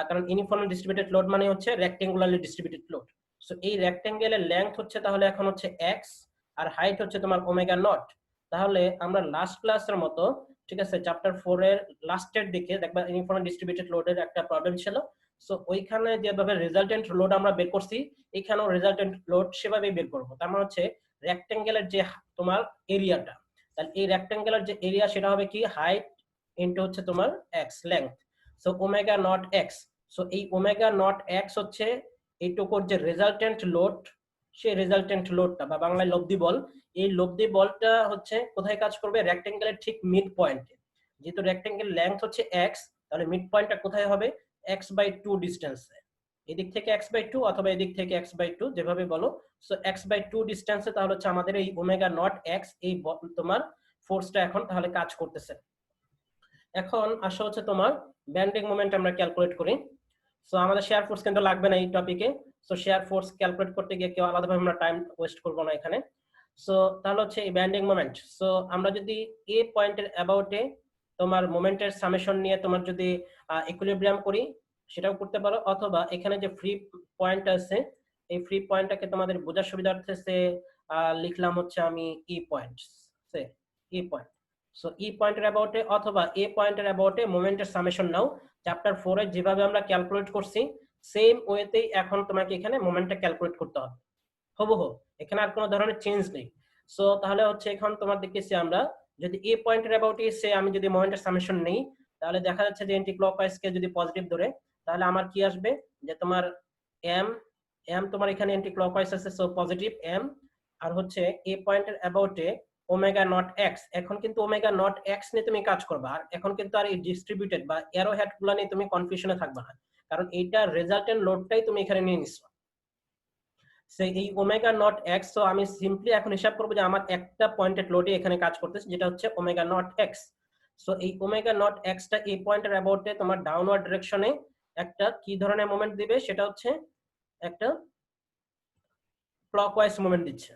Speaker 1: কারণ ইউনিফর্মলি ডিস্ট্রিবিউটেড লোড মানে হচ্ছে রেক্ট্যাঙ্গুলারলি ডিস্ট্রিবিউটেড লোড। সো এই রেক্ট্যাঙ্গেলের লেংথ হচ্ছে তাহলে এখন হচ্ছে এক্স, আর হাইট হচ্ছে তোমার ওমেগা নট। তাহলে আমরা লাস্ট ক্লাসের মতো, ঠিক আছে, চ্যাপ্টার 4 এর লাস্টের দিকে দেখবা ইউনিফর্মলি ডিস্ট্রিবিউটেড লোডের একটা প্রবলেম ছিল। সো ওইখানে যেভাবে রেজাল্টেন্ট লোড আমরা বের করছি এখানেও রেজাল্টেন্ট লোড সেভাবেই বের করব। তার মানে হচ্ছে রেক্ট্যাঙ্গেলের যে তোমার এরিয়াটা, তাহলে এই রেক্ট্যাঙ্গেলের যে এরিয়া সেটা হবে কি হাইট ইনটু হচ্ছে তোমার x length, so omega not x. So এই ওমেগা নট এক্স হচ্ছে এইটুকুর যে রেজাল্টেন্ট লোড, সেই রেজাল্টেন্ট লোডটা বা বাংলায় লব্ধি বল, এই লব্ধি বলটা হচ্ছে কোথায় কাজ করবে, রেক্ট্যাঙ্গেলের ঠিক মিড পয়েন্টে। যেহেতু রেক্ট্যাঙ্গেল লেংথ হচ্ছে এক্স, তাহলে মিড পয়েন্টটা কোথায় হবে, x/2 ডিসটেন্সে, এদিক থেকে x/2 অথবা এদিক থেকে x/2 যেভাবে বলো। সো x/2 ডিসটেন্সে তাহলে হচ্ছে আমাদের এই ওমেগা নট এক্স এই তোমার ফোর্সটা এখন তাহলে কাজ করতেছে। এখন আসা হচ্ছে তোমার ব্যান্ডিং মোমেন্ট আমরা ক্যালকুলেট করি। সো আমাদের শেয়ার ফোর্স কিন্তু লাগবে না এই টপিকে। সো শেয়ার ফোর্স ক্যালকুলেট করতে গিয়ে কেউ আলাদাভাবে আমরা টাইম ওয়েস্ট করবো না এখানে। সো তাহলে হচ্ছে এই ব্যান্ডিং মোমেন্ট, সো আমরা যদি এ পয়েন্টের অ্যাবাউটে তোমার মোমেন্টের সামেশন নিয়ে তোমার যদি ইকুইলিব্রিয়াম করি সেটাও করতে পারো, অথবা এখানে যে ফ্রি পয়েন্ট আছে এই ফ্রি পয়েন্টটাকে তোমাদের বোঝার সুবিধার্থে সে লিখলাম হচ্ছে আমি ই পয়েন্ট, সে ই পয়েন্ট। সো ই পয়েন্টের অ্যাবাউটে অথবা এ পয়েন্টের অ্যাবাউটে মোমেন্টের সামেশন নাও। চ্যাপ্টার 4 এ যেভাবে আমরা ক্যালকুলেট করছি সেম ওয়েতেই এখন তোমাকে এখানে মোমেন্টটা ক্যালকুলেট করতে হবে হুবহু, এখানে আর কোনো ধরনের চেঞ্জ নেই। সো তাহলে হচ্ছে এখন তোমার দেখতেছি আমরা যদি এ পয়েন্টের অ্যাবাউটে সে আমি যদি মোমেন্টের সামেশন নেই তাহলে দেখা যাচ্ছে যে এন্টি ক্লকওয়াইজ কে যদি পজিটিভ ধরে তাহলে আমার কি আসবে যে তোমার এম তোমার এখানে এন্টি ক্লকওয়াইজ আছে, সো পজিটিভ এম, আর হচ্ছে এই পয়েন্টের অ্যাবাউটে ওমেগা নট এক্স। এখন কিন্তু ওমেগা নট এক্স নিয়ে তুমি কাজ করবা, আর এখন কিন্তু আর এই ডিস্ট্রিবিউটেড বা অ্যারো হেড গুলো নিয়ে তুমি কনফিউশনে থাকবা না, কারণ এইটা রেজাল্টেন্ট লোডটাই তুমি এখানে নিয়ে নিছো। সেই এই ওমেগা নট এক্স, তো আমি সিম্পলি এখন হিসাব করবো যে আমার একটা পয়েন্টেড লোডে এখানে কাজ করতেছে যেটা হচ্ছে ওমেগা নট এক্স। সো এই ওমেগা নট এক্সটা এই পয়েন্টের অ্যাবাউটে তোমার ডাউনওয়ার্ড ডিরেকশনে একটা কি ধরনের মোমেন্ট দিবে, সেটা হচ্ছে একটা ক্লকওয়াইজ মোমেন্ট দিচ্ছে।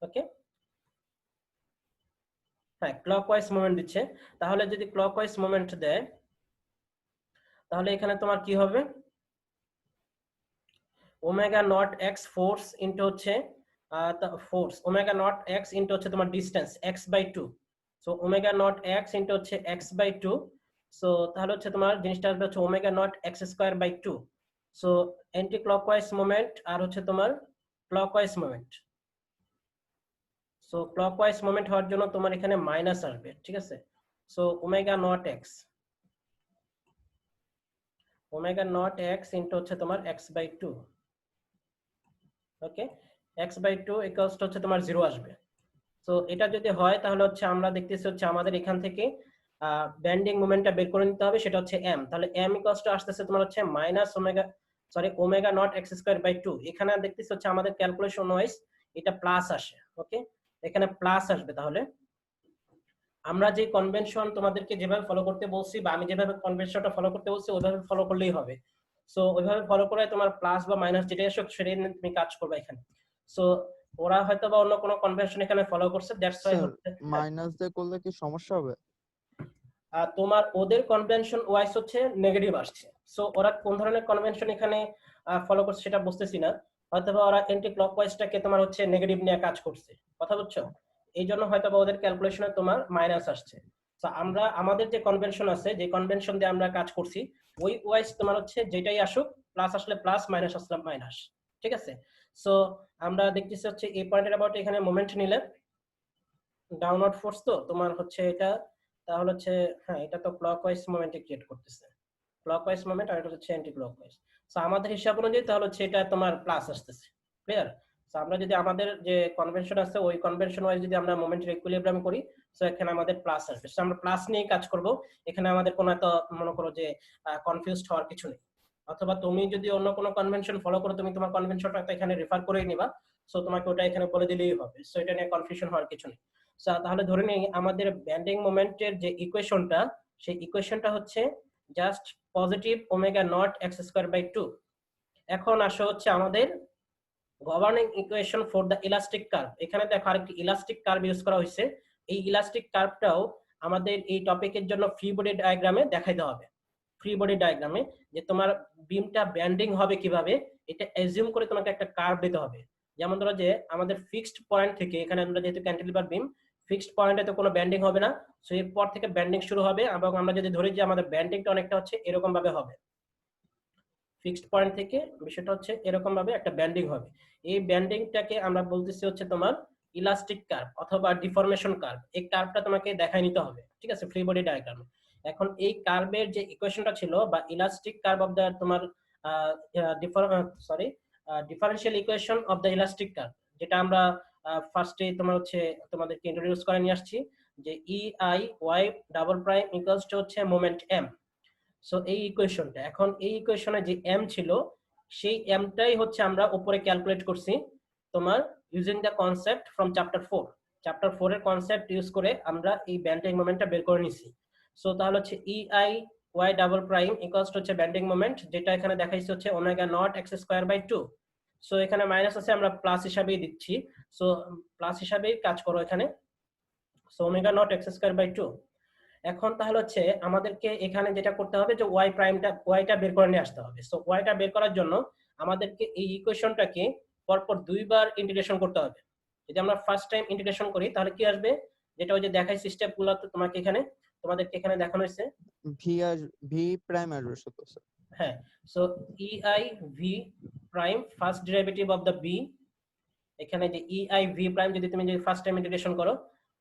Speaker 1: ওকে, হ্যাঁ ক্লকওয়াইজ মোমেন্ট দিচ্ছে। তাহলে যদি ক্লকওয়াইজ মোমেন্ট দেয় তাহলে এখানে তোমার কি হবে, omega not X force into হচ্ছে force omega not X into হচ্ছে তোমার distance X by two. So omega not X into হচ্ছে এক্স বাই টু। সো তাহলে হচ্ছে তোমার জিনিসটা আসবে হচ্ছে omega not x square by two. So anti clockwise moment আর হচ্ছে তোমার clockwise moment. So clockwise moment হওয়ার জন্য তোমার এখানে মাইনাস আসবে, ঠিক আছে। So omega not X into হচ্ছে তোমার x by two. Okay, x by two equals to হচ্ছে তোমার 0 আসবে। সো এটা যদি হয় তাহলে হচ্ছে আমরা দেখতেছি হচ্ছে আমাদের এখান থেকে ব্যান্ডিং মোমেন্টটা বের করে নিতে হবে, সেটা হচ্ছে এম। তাহলে এম ইকুয়ালস টু আসতেছে তোমার হচ্ছে minus omega not x square by two. এখানে দেখতেছি হচ্ছে আমাদের ক্যালকুলেশন ওয়াইজ এটা প্লাস আসে। ওকে, এখানে প্লাস আসবে। তাহলে আমরা যে কনভেনশন তোমাদেরকে যেভাবে ফলো করতে বলছি বা আমি যেভাবে কনভেনশনটা ফলো করতে বলছি ওইভাবে ফলো করলেই হবে। সো ওইভাবে ফলো করে তোমার প্লাস বা মাইনাস যেটাই আসুক সেটাই নিয়ে তুমি কাজ করবে এখানে। সো ওরা হয়তো বা অন্য কোনো কনভেনশন এখানে ফলো করছে, দ্যাটস ওয়াই হচ্ছে
Speaker 3: মাইনাস দিয়ে করলে কি সমস্যা হবে?
Speaker 1: তোমার ওদের কনভেনশন ওয়াইজ হচ্ছে নেগেটিভ আসছে। সো ওরা কোন ধরনের কনভেনশন এখানে ফলো করছে সেটা বুঝতেছি না, হয়তোবা ওরা এন্টি ক্লকওয়াইজটাকে তোমার হচ্ছে নেগেটিভ নিয়ে কাজ করছে, কথা বুঝছো? এই জন্য হয়তোবা ওদের ক্যালকুলেশনে তোমার মাইনাস আসছে। তো আমরা আমাদের যে কনভেনশন আছে, যে কনভেনশন দিয়ে আমরা কাজ করছি ওই ওয়াইজ তোমার হচ্ছে যেটাই আসুক, প্লাস আসলে প্লাস, মাইনাস আসলে মাইনাস, ঠিক আছে। সো আমরা দেখতেছি হচ্ছে এই পয়েন্টের অ্যাবাউট এখানে মোমেন্ট নিলে ডাউনওয়ার্ড ফোর্স, তো তোমার হচ্ছে এটা তাহলে হচ্ছে হ্যাঁ এটা তো ক্লকওয়াইজ মোমেন্টে ক্রিয়েট করতেছে, ক্লকওয়াইজ মোমেন্ট, আর এটা হচ্ছে অ্যান্টি ক্লকওয়াইজ। সো আমাদের হিসাব অনুযায়ী তাহলে হচ্ছে এটা তোমার প্লাস আসতেছে, ক্লিয়ার। সো আমরা যদি আমাদের যে কনভেনশন আছে ওই কনভেনশন ওয়াইজ যদি আমরা মোমেন্টের ইকুইলিব্রিয়াম করি, সো এখানে আমাদের প্লাস আসবে। সো আমরা প্লাস নিয়ে কাজ করব, এখানে আমাদের কোনো এত মনে করো যে কনফিউজড হওয়ার কিছু নেই। অথবা তুমি যদি অন্য কোনো কনভেনশন ফলো করো, তুমি তোমার কনভেনশনটা এখানে রেফার করেই নিবা, সো তোমাকে ওটা এখানে বলে দিলেই হবে। সো এটা নিয়ে কনফিউশন হওয়ার কিছু নেই। তাহলে ধরে নিই আমাদের ব্যান্ডিং মোমেন্টের যে ইকুয়েশনটা, সেই ইকুয়েশনটা হচ্ছে just positive omega not x square by two. এখন আসো হচ্ছে আমাদের governing equation for the elastic curve. এখানে দেখো আরেকটি ইলাস্টিক কার্ভ ইউজ করা হয়েছে। এই ইলাস্টিক কার্ভটাও আমাদের এই টপিকের জন্য ফ্রি বডি ডায়াগ্রামে দেখাইতে হবে। ফ্রি বডি ডায়াগ্রামে যে তোমার বিমটা ব্যান্ডিং হবে কিভাবে এটা অ্যাজিউম করে তোমাকে একটা কার্ভ দিতে হবে। যেমন ধরো যে আমাদের ফিক্সড পয়েন্ট থেকে, এখানে আমরা যেহেতু ক্যান্টিলিভার বিম, ফিক্সড পয়েন্টে তো কোনো ব্যান্ডিং হবে না, সো এরপর থেকে ব্যান্ডিং শুরু হবে, এবং আমরা যদি ধরি যে আমাদের ব্যান্ডিংটা অনেকটা হচ্ছে এরকম ভাবে হবে, ফিক্সড পয়েন্ট থেকে বিষয়টা হচ্ছে এরকম ভাবে একটা ব্যান্ডিং হবে। এই ব্যান্ডিংটাকে আমরা বলতেছি হচ্ছে তোমার ইলাস্টিক কার্ভ অথবা ডিফরমেশন কার্ভ। এই কার্ভটা তোমাকে দেখাই নিতে হবে, ঠিক আছে, ফ্রি বডি ডায়াগ্রামে। এখন এই কার্ভের যে ইকুয়েশনটা ছিল বা ইলাস্টিক কার্ভ অফ দ্য তোমার differential equation of the elastic curve, যেটা আমরা ফার্স্টে তোমার হচ্ছে তোমাদেরকে ইন্ট্রোডিউস করে নিয়ে আসছি, যে EI y double prime equals to হচ্ছে মোমেন্ট m। সো এই ইকুয়েশনটা, এখন এই ইকুয়েশনে যে m ছিল সেই mটাই হচ্ছে আমরা উপরে ক্যালকুলেট করছি তোমার using the concept from chapter 4 এর কনসেপ্ট ইউজ করে আমরা এই ব্যান্ডিং মোমেন্টটা বের করে নিছি। সো তাহলে হচ্ছে EI y double prime equals to হচ্ছে ব্যান্ডিং মোমেন্ট, যেটা এখানে দেখাইছে হচ্ছে omega not x square by 2। So এখানে মাইনাস আছে, আমরা প্লাস হিসাবেই দিচ্ছি, সো প্লাস হিসাবেই কাজ করো এখানে। So omega not x square by 2। এখন তাহলে হচ্ছে আমাদেরকে এখানে যেটা করতে হবে যে ওয়াইটা বের করে নিয়ে আসতে হবে। সো ওয়াইটা বের করার জন্য আমাদেরকে এই ইকুয়েশনটাকে পরপর দুইবার ইন্টিগ্রেশন করতে হবে। যদি আমরা ফার্স্ট টাইম ইন্টিগ্রেশন করি তাহলে কি আসবে, যেটা ওই যে দেখাইছি স্টেপগুলো তোমাকে তোমাদেরকে এখানে দেখানো হয়েছে,
Speaker 3: ভি প্রাইম আসবে শুধু স্যার।
Speaker 1: হ্যাঁ। So EI v prime first derivative of the b, এখানে যে EI v প্রাইম যদি তুমি ফার্স্ট টাইম ইন্টিগ্রেশন করো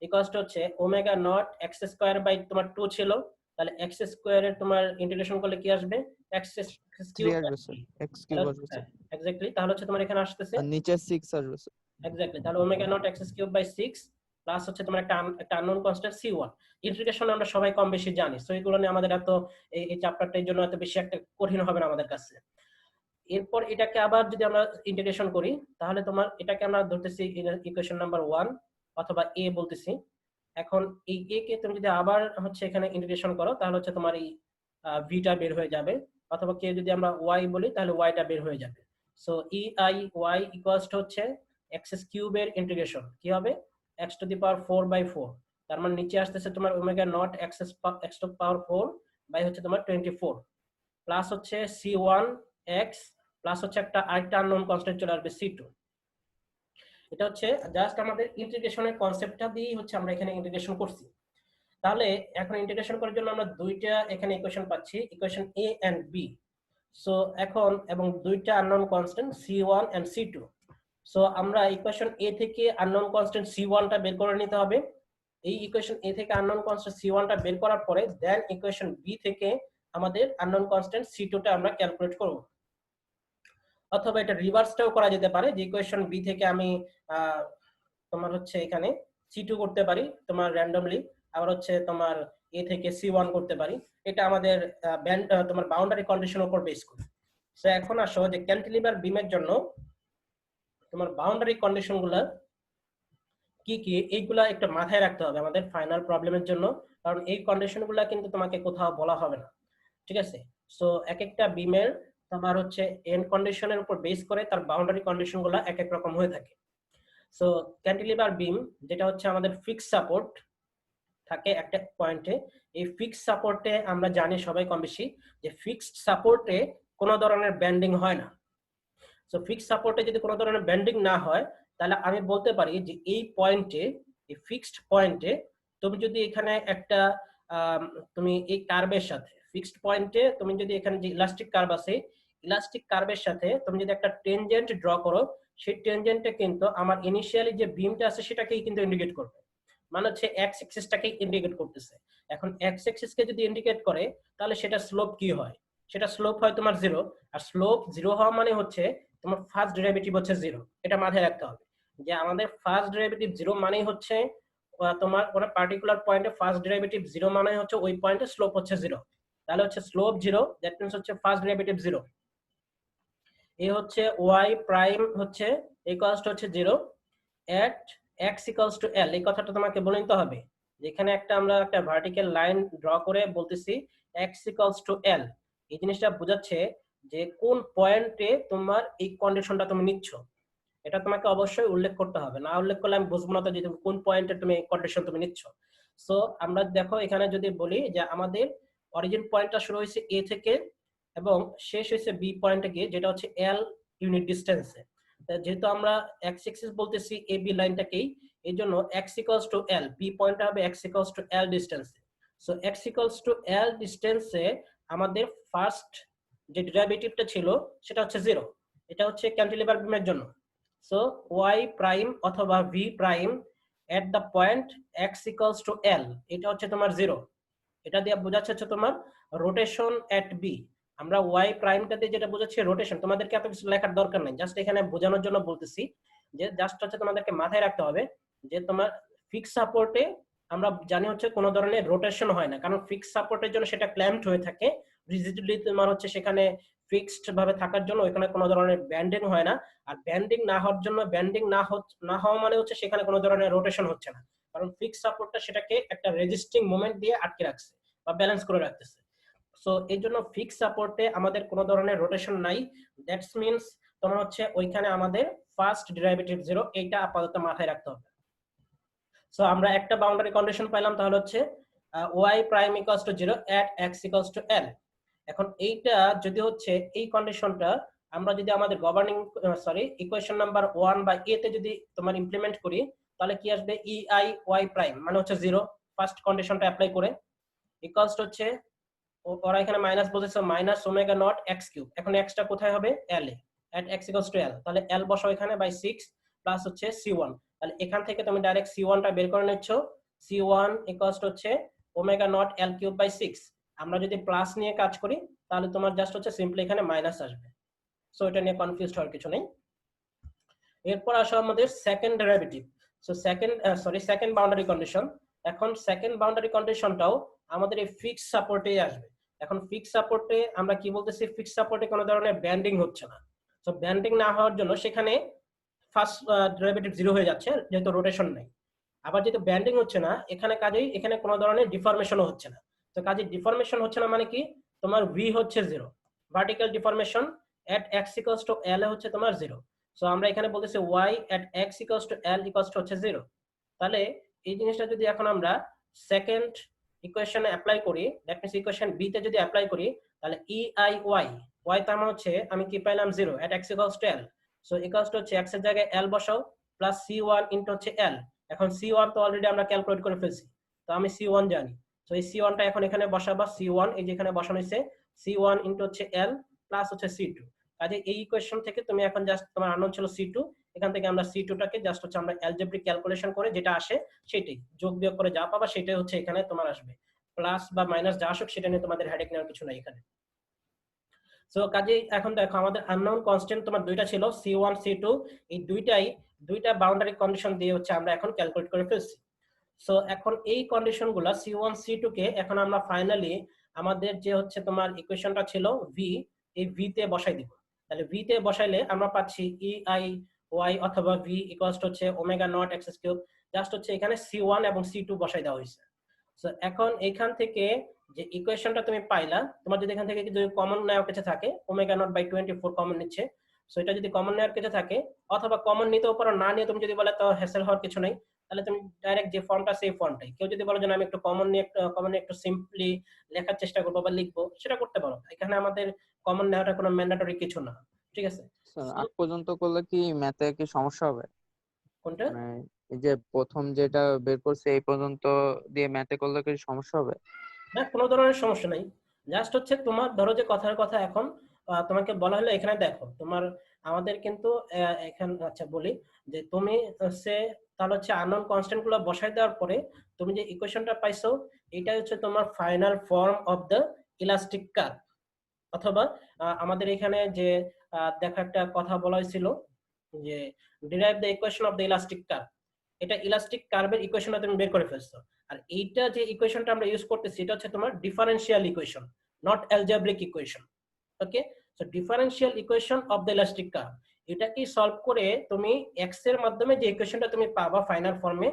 Speaker 1: ইকুয়ালস টু হচ্ছে omega not x square by তোমার 2 ছিল, তাহলে এক্স স্কয়ারের তোমার ইন্টিগ্রেশন করলে কি আসবে এক্স
Speaker 3: 3
Speaker 1: কিউব।
Speaker 3: আসবে স্যার, x কিউব আসবে স্যার,
Speaker 1: এক্স্যাক্টলি, তাহলে হচ্ছে তোমার এখানে আসতেছে
Speaker 3: আর নিচে 6 আসবে স্যার।
Speaker 1: এক্স্যাক্টলি, তাহলে omega not x cube by 6 plus হচ্ছে তোমার একটা আননোন কনস্ট্যান্ট c1। ইন্টিগ্রেশন আমরা সবাই কম বেশি জানি, সো এগুলো নিয়ে আমাদের এত এই চ্যাপ্টারটার জন্য এত বেশি একটা কঠিন হবে না আমাদের কাছে। এরপর এটাকে আবার যদি আমরা ইন্টিগ্রেশন করি, তাহলে তোমার এটাকে আমরা ধরতেছি ইকুয়েশন নাম্বার 1 অথবা এ বলতেছি। এখন এই এ কে তুমি যদি আবার হচ্ছে এখানে ইন্টিগ্রেশন করো, তাহলে হচ্ছে তোমার এই ভিটা বের হয়ে যাবে, অথবা কে যদি আমরা ওয়াই বলি তাহলে ওয়াইটা বের হয়ে যাবে। So E I y equals to হচ্ছে এক্স কিউবের ইন্টিগ্রেশন কি হবে এক্স টু দি পাওয়ার 4/4, তার মানে নিচে আসতেছে তোমার omega not x to power 4 by হচ্ছে তোমার 24 প্লাস হচ্ছে c1 x প্লাস হচ্ছে একটা আরেকটা আননোন কনস্ট্যান্ট চলে আসবে c2। এটা হচ্ছে জাস্ট আমাদের ইন্টিগ্রেশনের কনসেপ্টটা দিয়ে হচ্ছে আমরা এখানে ইন্টিগ্রেশন করছি। তাহলে এখন ইন্টিগ্রেশন করার জন্য আমরা দুইটা এখানে ইকুয়েশন পাচ্ছি, equation a and b। So এখন এবং দুইটা unknown constant c1 and c2। So আমরা ইকুয়েশন a থেকে আননোন কনস্ট্যান্ট c1 টা বের করে নিতে হবে। এই ইকুয়েশন a থেকে আননোন কনস্ট্যান্ট c1 টা বের করার পরে দেন ইকুয়েশন b থেকে আমাদের আননোন কনস্ট্যান্ট c2 টা আমরা ক্যালকুলেট করব। অথবা এটা রিভার্সটাও করা যেতে পারে, যে ইকুয়েশন বি থেকে আমি তোমার হচ্ছে এখানে c2 করতে পারি তোমার র্যান্ডমলি, আবার হচ্ছে তোমার এ থেকে c1 করতে পারি। এটা আমাদের তোমার বাউন্ডারি কন্ডিশনের উপর বেস করে। সো এখন আসো যে ক্যান্টিলিভার বিমের জন্য তোমার বাউন্ডারি কন্ডিশনগুলো কি কি এইগুলা একটা মাথায় রাখতে হবে আমাদের ফাইনাল প্রবলেমের জন্য, কারণ এই কন্ডিশনগুলো কিন্তু তোমাকে কোথাও বলা হবে না, ঠিক আছে? সো এক একটা বিমের তোমার হচ্ছে এন্ড কন্ডিশনের উপর বেস করে তার বাউন্ডারি কন্ডিশনগুলো এক এক রকম হয়ে থাকে। সো ক্যান্টিলিভার বিম যেটা হচ্ছে আমাদের ফিক্সড সাপোর্ট থাকে একটা পয়েন্টে, এই ফিক্সড সাপোর্টে আমরা জানি সবাই কম বেশি যে ফিক্সড সাপোর্টে কোনো ধরনের ব্যান্ডিং হয় না। সো ফিক্সড সাপোর্টে যদি কোনো ধরনের ব্যান্ডিং না হয়, তাহলে আমি বলতে পারি যে এই পয়েন্টে, এই ফিক্সড পয়েন্টে তুমি যদি এখানে একটা তুমি এই কার্ভের সাথে ফিক্সড পয়েন্টে তুমি যদি এখানে যে ইলাস্টিক কার্ভ আছে, ইলাস্টিক কার্ভের সাথে তুমি যদি একটা টেনজেন্ট ড্র করো, সেই টেনজেন্টে কিন্তু আমার ইনিশিয়ালি যে বিমটা আছে সেটাকেই কিন্তু ইন্ডিকেট করবে, মানে হচ্ছে এক্স এক্সিসটাকে ইন্ডিকেট করতেছে। এখন এক্স এক্সিসকে যদি ইন্ডিকেট করে তাহলে সেটা স্লোপ কি হয়, সেটা স্লোপ হয় তোমার 0। আর স্লোপ 0 হওয়া মানে হচ্ছে তোমার ফার্স্ট ডেরিভেটিভ হচ্ছে 0। এটা মাথায় রাখতে হবে যে আমাদের ফার্স্ট ডেরিভেটিভ 0 মানেই হচ্ছে তোমার কোনো পার্টিকুলার পয়েন্টে ফার্স্ট ডেরিভেটিভ 0 মানে হচ্ছে ওই পয়েন্টে স্লোপ হচ্ছে 0। তাহলে হচ্ছে স্লোপ 0, দ্যাট মিন্স হচ্ছে ফার্স্ট ডেরিভেটিভ 0। এই হচ্ছে y প্রাইম হচ্ছে ইকুয়ালস টু হচ্ছে 0 এট x ইকুয়ালস টু l। এই কথাটা তোমাকে বলে নিতে হবে, যেখানে আমরা একটা ভার্টিক্যাল লাইন ড্র করে বলতেছি x ইকুয়ালস টু l। এই জিনিসটা বোঝাচ্ছে যে কোন পয়েন্টে তোমার এই কন্ডিশনটা তুমি নিচ্ছ, এটা তোমাকে অবশ্যই উল্লেখ করতে হবে, না উল্লেখ করলে আমি বুঝবো না তো যে কোন পয়েন্টে তুমি কন্ডিশন তুমি নিচ্ছ। সো আমরা দেখো এখানে যদি বলি যে আমাদের অরিজিন পয়েন্টটা শুরু হয়েছে a থেকে এবং শেষ হয়েছে b পয়েন্টে গিয়ে, যেটা হচ্ছে l ইউনিট ডিসটেন্সে। যেহেতু আমরা x এক্সিস বলতেছি a b লাইনটাকেই, এই জন্য x equals to l, b পয়েন্টটা হবে x ইকুয়ালস টু l ডিসটেন্সে। So x equals to l ডিসটেন্সে আমাদের ফার্স্ট যে ডেরিভেটিভটা ছিল সেটা হচ্ছে 0। এটা হচ্ছে ক্যান্টিলিভার বিমের জন্য। সো y প্রাইম অথবা v prime at the point x equals to l, এটা হচ্ছে তোমার 0। এটা দিয়ে বোঝাচ্ছে হচ্ছে তোমার রোটেশন এট b। আমরা y প্রাইমটা দিয়ে যেটা বোঝাচ্ছি রোটেশন, তোমাদেরকে এত কিছু লেখার দরকার নেই, জাস্ট এখানে বোঝানোর জন্য বলতেছি যে জাস্ট হচ্ছে তোমাদেরকে মাথায় রাখতে হবে যে তোমার ফিক্সড সাপোর্টে আমরা জানি হচ্ছে কোনো ধরনের রোটেশন হয় না, কারণ ফিক্সড সাপোর্টের জন্য সেটা ক্ল্যাম্পড হয়ে থাকে রিজিডলি, তোমার হচ্ছে সেখানে ফিক্সড ভাবে থাকার জন্য ওইখানে কোনো ধরনের ব্যান্ডিং হয় না। আর ব্যান্ডিং না হওয়ার জন্য, ব্যান্ডিং না হওয়া মানে হচ্ছে সেখানে কোনো ধরনের রোটেশন হচ্ছে না, কারণ ফিক্সড সাপোর্টটা সেটাকে একটা রেজিস্টিং মোমেন্ট দিয়ে আটকে রাখছে বা ব্যালেন্স করে রাখতেছে। সো এই জন্য ফিক্সড সাপোর্টে আমাদের কোনো ধরনের রোটেশন নাই, দ্যাটস মিন্স তোমার হচ্ছে ওইখানে আমাদের ফার্স্ট ডেরিভেটিভ 0, এইটা আপাতত মাথায় রাখতে হবে। সো আমরা একটা বাউন্ডারি কন্ডিশন পাইলাম, তাহলে হচ্ছে y prime equals two 0 at x equals to l। এখন এইটা যদি হচ্ছে এই কন্ডিশনটা আমরা যদি আমাদের গভর্নিং ইকুয়েশন নাম্বার 1 বা a তে যদি তোমার ইমপ্লিমেন্ট করি, তাহলে কি আসবে ei y প্রাইম মানে হচ্ছে 0 ফার্স্ট কন্ডিশনটা অ্যাপ্লাই করে ইকুয়ালস টু হচ্ছে ওরা এখানে মাইনাস বলেছে minus omega not x cube. এখন x টা কোথায় হবে l A at x equals to l, তাহলে l বসাও এখানে বাই 6 প্লাস হচ্ছে c1। তাহলে এখান থেকে তুমি ডাইরেক্ট c1 টা বের করে নিচ্ছ, C1 ইকুয়ালস টু হচ্ছে omega naught L cube by 6। আমরা যদি প্লাস নিয়ে কাজ করি তাহলে তোমার জাস্ট হচ্ছে সিম্পলি এখানে মাইনাস আসবে। সো এটা নিয়ে কনফিউজড হওয়ার কিছু নেই। এরপর আসো আমাদের second derivative. So second boundary condition. এখন সেকেন্ড বাউন্ডারি কন্ডিশনটাও আমাদের এই ফিক্স সাপোর্টেই আসবে। এখন ফিক্স সাপোর্টে আমরা কি বলতেছি, ফিক্স সাপোর্টে কোনো ধরনের ব্যান্ডিং হচ্ছে না। সো ব্যান্ডিং না হওয়ার জন্য সেখানে ফার্স্ট ডেরিভেটিভ 0 হয়ে যাচ্ছে যেহেতু রোটেশন নাই। আবার যেহেতু ব্যান্ডিং হচ্ছে না এখানে কাজেই এখানে কোনো ধরনের ডিফরমেশনও হচ্ছে না। তো কাজে ডিফরমেশন হচ্ছে না মানে কি, তোমার ভি হচ্ছে 0, vertical deformation at X equals to L হচ্ছে তোমার 0। সো আমরা এখানে বলতেছি Y at X equals to L equals to হচ্ছে 0। তাহলে এই জিনিসটা যদি এখন আমরা সেকেন্ড ইকুয়েশনে অ্যাপ্লাই করি, দ্যাট মিন্স ইকুয়েশন বি তে যদি অ্যাপ্লাই করি তাহলে ই আই ওয়াই, ওয়াই তার মানে হচ্ছে আমি কি পাইলাম 0 at X equals to L. So equals to হচ্ছে এক্স এর জায়গায় এল বসাও প্লাস C1 ইনটু হচ্ছে এল। এখন C1 তো অলরেডি আমরা ক্যালকুলেট করে ফেলছি, তো আমি C1 জানি। তো এই C1 টা এখন এখানে বসাবা, C1 এই যে এখানে বসানো হয়েছে C1 ইনটু হচ্ছে এল প্লাস হচ্ছে C2। কাজে এই ইকুয়েশন থেকে তুমি এখন জাস্ট তোমার আননোন ছিল C2, এখান থেকে আমরা C2 টাকে জাস্ট হচ্ছে আমরা অ্যালজেব্রিক ক্যালকুলেশন করে যেটা আসে সেটাই যোগ বিয়োগ করে যা পাবা সেটাই হচ্ছে এখানে তোমার আসবে। প্লাস বা মাইনাস যা আসুক সেটা নিয়ে তোমাদের হেডেক নেওয়ার কিছু নাই এখানে। সো কাজে এখন দেখো আমাদের আননোন কনস্ট্যান্ট তোমার দুইটা ছিল C1 C2, এই দুইটা বাউন্ডারি কন্ডিশন দিয়ে হচ্ছে আমরা এখন ক্যালকুলেট করে ফেলছি। সো এখন এই কন্ডিশনগুলো C1 C2 কে এখন আমরা ফাইনালি আমাদের যে হচ্ছে তোমার ইকুয়েশনটা ছিল ভি, এই ভি তে বসাই দিব। তাহলে ভি তে বসাইলে আমরা পাচ্ছি ই আই ওয়াই অথবা ভি ইকুয়ালস টু হচ্ছে omega not x cube. Just হচ্ছে এখানে C1 এবং C2 বসাই দেওয়া হয়েছে। সো এখন এখান থেকে যে ইকুয়েশনটা তুমি পাইলা, তোমার যদি এখান থেকে যদি কমন নেওয়ার কিছু থাকে ওমেগা নট বাই 24 কমন নিচ্ছে। সো এটা যদি কমন নেওয়ার কিছু থাকে অথবা কমন নিতেও পারো, না নিয়ে তুমি যদি বলে তো হ্যাসেল হওয়ার কিছু নাই, তাহলে তুমি ডাইরেক্ট যে ফর্মটা সেই ফর্মটাই। কেউ যদি বলো যে আমি একটু কমন নিয়ে একটু সিম্পলি লেখার চেষ্টা করবো বা লিখবো, সেটা করতে পারো। এখানে আমাদের কমন নেওয়াটা কোনো ম্যান্ডেটরি কিছু না, ঠিক আছে?
Speaker 3: স্যার আগ পর্যন্ত করলে কি ম্যাথে কি সমস্যা হবে?
Speaker 1: কোনটা?
Speaker 3: মানে এই যে প্রথম যেটা বের করছে এই পর্যন্ত দিয়ে ম্যাথে করলে কি সমস্যা হবে?
Speaker 1: না, কোনো ধরনের সমস্যা নাই। জাস্ট হচ্ছে তোমার ধরো যে কথার কথা এখন তোমাকে বলা হলো এখানে দেখো তোমার আমাদের কিন্তু এখানে আচ্ছা বলি যে তুমি হচ্ছে তাহলে হচ্ছে আননোন কনস্ট্যান্ট গুলো বসাই দেওয়ার পরে তুমি যে ইকুয়েশনটা পাইছো এটা হচ্ছে তোমার final form of the elastic curve. অথবা আমাদের এখানে যে দেখো একটা কথা বলা হয়েছিল যে derive the equation of the elastic curve, এটা ইলাস্টিক কার্ভের ইকুয়েশনটা তুমি বের করে ফেলছো। আর এইটা যে ইকুয়েশনটা আমরা ইউজ করতেছি এটা হচ্ছে তোমার differential equation, not algebraic equation. Okay, so differential equation of the elastic curve, এটাকে সলভ করে তুমি এক্স এর মাধ্যমে যে ইকুয়েশনটা তুমি পাবা ফাইনাল ফর্মে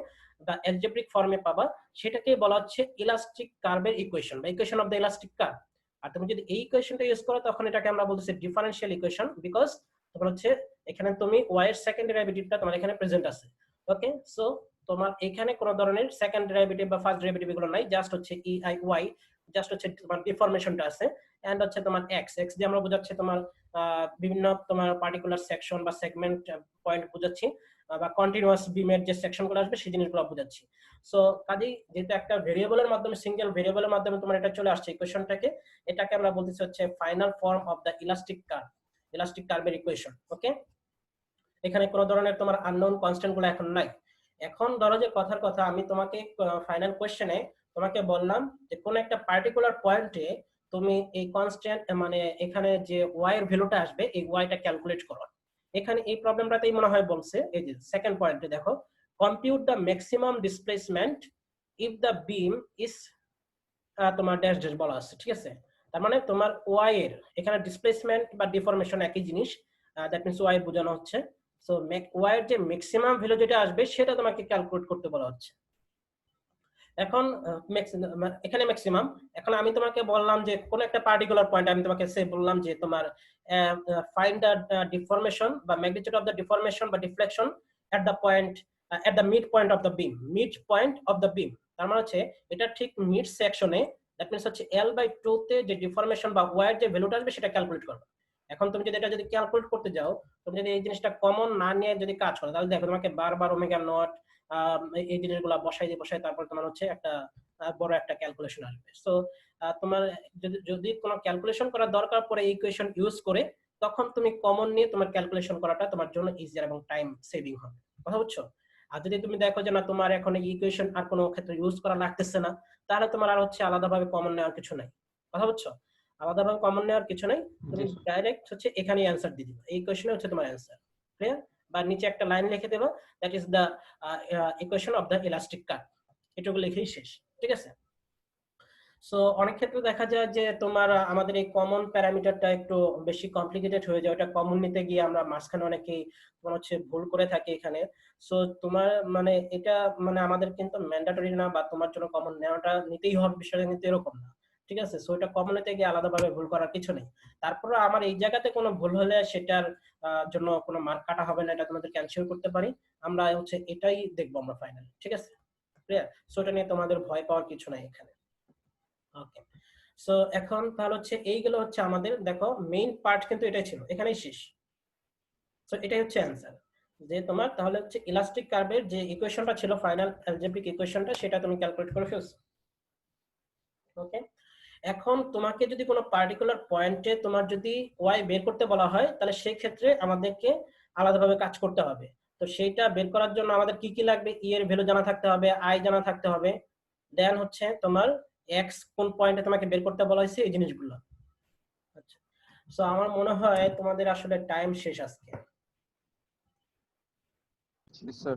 Speaker 1: বা অ্যালজেব্রিক ফর্মে পাবা, সেটাকে বলা হচ্ছে ইলাস্টিক কার্ভের ইকুয়েশন বা equation of the elastic curve. আর তুমি যদি এই ইকুয়েশনটা ইউজ করো তখন এটাকে আমরা বলতেছি ডিফারেনশিয়াল ইকুয়েশন, বিকজ তোমার হচ্ছে এখানে তুমি ওয়াই এর সেকেন্ড ডেরিভেটিভটা তোমার এখানে প্রেজেন্ট আছে। ওকে, সো তোমার এখানে কোনো ধরনের সেকেন্ড ডেরিভেটিভ বা ফার্স্ট ডেরিভেটিভ এগুলো নাই, জাস্ট হচ্ছে ই আই ওয়াই, জাস্ট হচ্ছে তোমার ডিফরমেশনটা আছে এন্ড হচ্ছে তোমার এক্স, এক্স দিয়ে আমরা বোঝাচ্ছি তোমার বিভিন্ন তোমার পার্টিকুলার সেকশন বা সেগমেন্ট পয়েন্ট বোঝাচ্ছি বা কন্টিনিউয়াস বিমের যে সেকশনগুলো আসবে সেই জিনিসগুলো বোঝাচ্ছি। সো কাজেই যেহেতু একটা ভেরিয়েবলের মাধ্যমে সিঙ্গেল ভেরিয়েবলের মাধ্যমে তোমার এটা চলে আসছে ইকুয়েশনটাকে, এটাকে আমরা বলতেছি হচ্ছে final form of the elastic curve, elastic কার্ভের ইকুয়েশন। ওকে, এখানে কোনো ধরনের তোমার আননোন কনস্ট্যান্ট গুলো এখন নাই। এখন ধরো যে কথার কথা আমি তোমাকে ফাইনাল কোশ্চেনে তোমাকে বললাম যে কোন একটা পার্টিকুলার পয়েন্টে তুমি এই কনস্ট্যান্ট মানে এখানে যে ওয়াই এর ভ্যালুটা আসবে এই ওয়াইটা ক্যালকুলেট করো। এখানে এই প্রবলেমটাতেই মনে হয় বলছে, এই যে সেকেন্ড পয়েন্টে দেখো, compute the maximum displacement if the beam is তোমার ড্যাশ ড্যাশ বলা আছে, ঠিক আছে? তার মানে তোমার ওয়াই এর এখানে ডিসপ্লেসমেন্ট বা ডিফরমেশন একই জিনিস, দ্যাট মিন্স ওয়াই বোঝানো হচ্ছে। সো ওয়াই এর যে ম্যাক্সিমাম ভ্যালু যেটা আসবে সেটা তোমাকে ক্যালকুলেট করতে বলা হচ্ছে। এখন এখানে ম্যাক্সিমাম, এখন আমি তোমাকে বললাম যে কোন একটা পার্টিকুলার পয়েন্ট আমি তোমাকে সে বললাম যে তোমার ফাইন্ড দ্য ডিফরমেশন বা ম্যাগনিটিউড অফ দ্য ডিফরমেশন বা deflection at the point at the mid point of the beam, mid point of the beam. তার মানে হচ্ছে এটা ঠিক মিড সেকশনে, দ্যাট মিন্স হচ্ছে L/2 তে যে ডিফরমেশন বা ওয়াই এর যে ভ্যালুটা আসবে সেটা ক্যালকুলেট করবে। এখন তুমি যদি এটা যদি ক্যালকুলেট করতে যাও, তুমি যদি এই জিনিসটা কমন না নিয়ে যদি কাজ করো তাহলে দেখো তোমাকে বারবার ওমেগা নট এই জিনিসগুলো বসাই তারপর তোমার হচ্ছে একটা বড় একটা ক্যালকুলেশন আসবে। সো তোমার যদি কোনো ক্যালকুলেশন করার দরকার পড়ে এই ইকুয়েশন ইউজ করে, তখন তুমি কমন নিয়ে তোমার ক্যালকুলেশন করাটা তোমার জন্য ইজিয়ার এবং টাইম সেভিং হবে। কথা বুঝছো? আর যদি তুমি দেখো যে না তোমার এখন ইকুয়েশন আর কোনো ক্ষেত্রে ইউজ করা লাগতেছে না, তাহলে তোমার আর হচ্ছে আলাদাভাবে কমন নেওয়ার কিছু নাই। কথা বুঝছো? আলাদাভাবে কমন নেওয়ার কিছু নাই, তুমি
Speaker 3: জি
Speaker 1: ডাইরেক্ট হচ্ছে এখানেই অ্যান্সার দিয়ে দিবা, এই কোশ্চেনে হচ্ছে তোমার অ্যান্সার। ক্লিয়ার? বা নিচে একটা লাইন লিখে দেবা, that is the equation of the elastic curve, এটুকু লিখেই শেষ। ঠিক আছে? সো অনেক ক্ষেত্রে দেখা যায় যে তোমার আমাদের এই কমন প্যারামিটারটা একটু বেশি কমপ্লিকেটেড হয়ে যায়, ওটা কমন নিতে গিয়ে আমরা মাঝখানে অনেকেই তোমার হচ্ছে ভুল করে থাকি এখানে। সো তোমার মানে এটা মানে আমাদের কিন্তু ম্যান্ডেটরি না, বা তোমার জন্য কমন নেওয়াটা নিতেই হবে বিষয়টা কিন্তু এরকম না। ঠিক আছে? সো এটা কমন নিতে গিয়ে আলাদাভাবে ভুল করার কিছু নেই। তারপরে আমার এই জায়গাতে কোনো ভুল হলে সেটার জন্য কোনো মার্ক কাটা হবে না, এটা তোমাদের ক্যান্সেল করতে পারি। আমরা হচ্ছে এটাই দেখবো আমরা ফাইনালি। ঠিক আছে? ক্লিয়ার? সো এটা নিয়ে তোমাদের ভয় পাওয়ার কিছু নাই এখানে। ওকে, সো এখন তাহলে হচ্ছে এইগুলো হচ্ছে আমাদের, দেখো মেইন পার্ট কিন্তু এটাই ছিল, এখানেই শেষ। সো এটাই হচ্ছে অ্যান্সার, যে তোমার তাহলে হচ্ছে ইলাস্টিক কার্ভের যে ইকুয়েশনটা ছিল ফাইনাল অ্যালজেব্রিক ইকুয়েশনটা, সেটা তুমি ক্যালকুলেট করে ফেলছো। ওকে, এখন তোমাকে যদি কোনো পার্টিকুলার পয়েন্টে তোমার যদি ওয়াই বের করতে বলা হয়, তাহলে সেই ক্ষেত্রে আমাদেরকে আলাদাভাবে কাজ করতে হবে। তো সেইটা বের করার জন্য আমাদের কি কি লাগবে? ই এর ভ্যালু জানা থাকতে হবে, আই জানা থাকতে হবে, দেন হচ্ছে তোমার এক্স কোন পয়েন্টে তোমাকে বের করতে বলা হয়েছে, এই জিনিসগুলো। আচ্ছা, সো আমার মনে হয় তোমাদের আসলে টাইম শেষ আজকে।
Speaker 3: স্যার।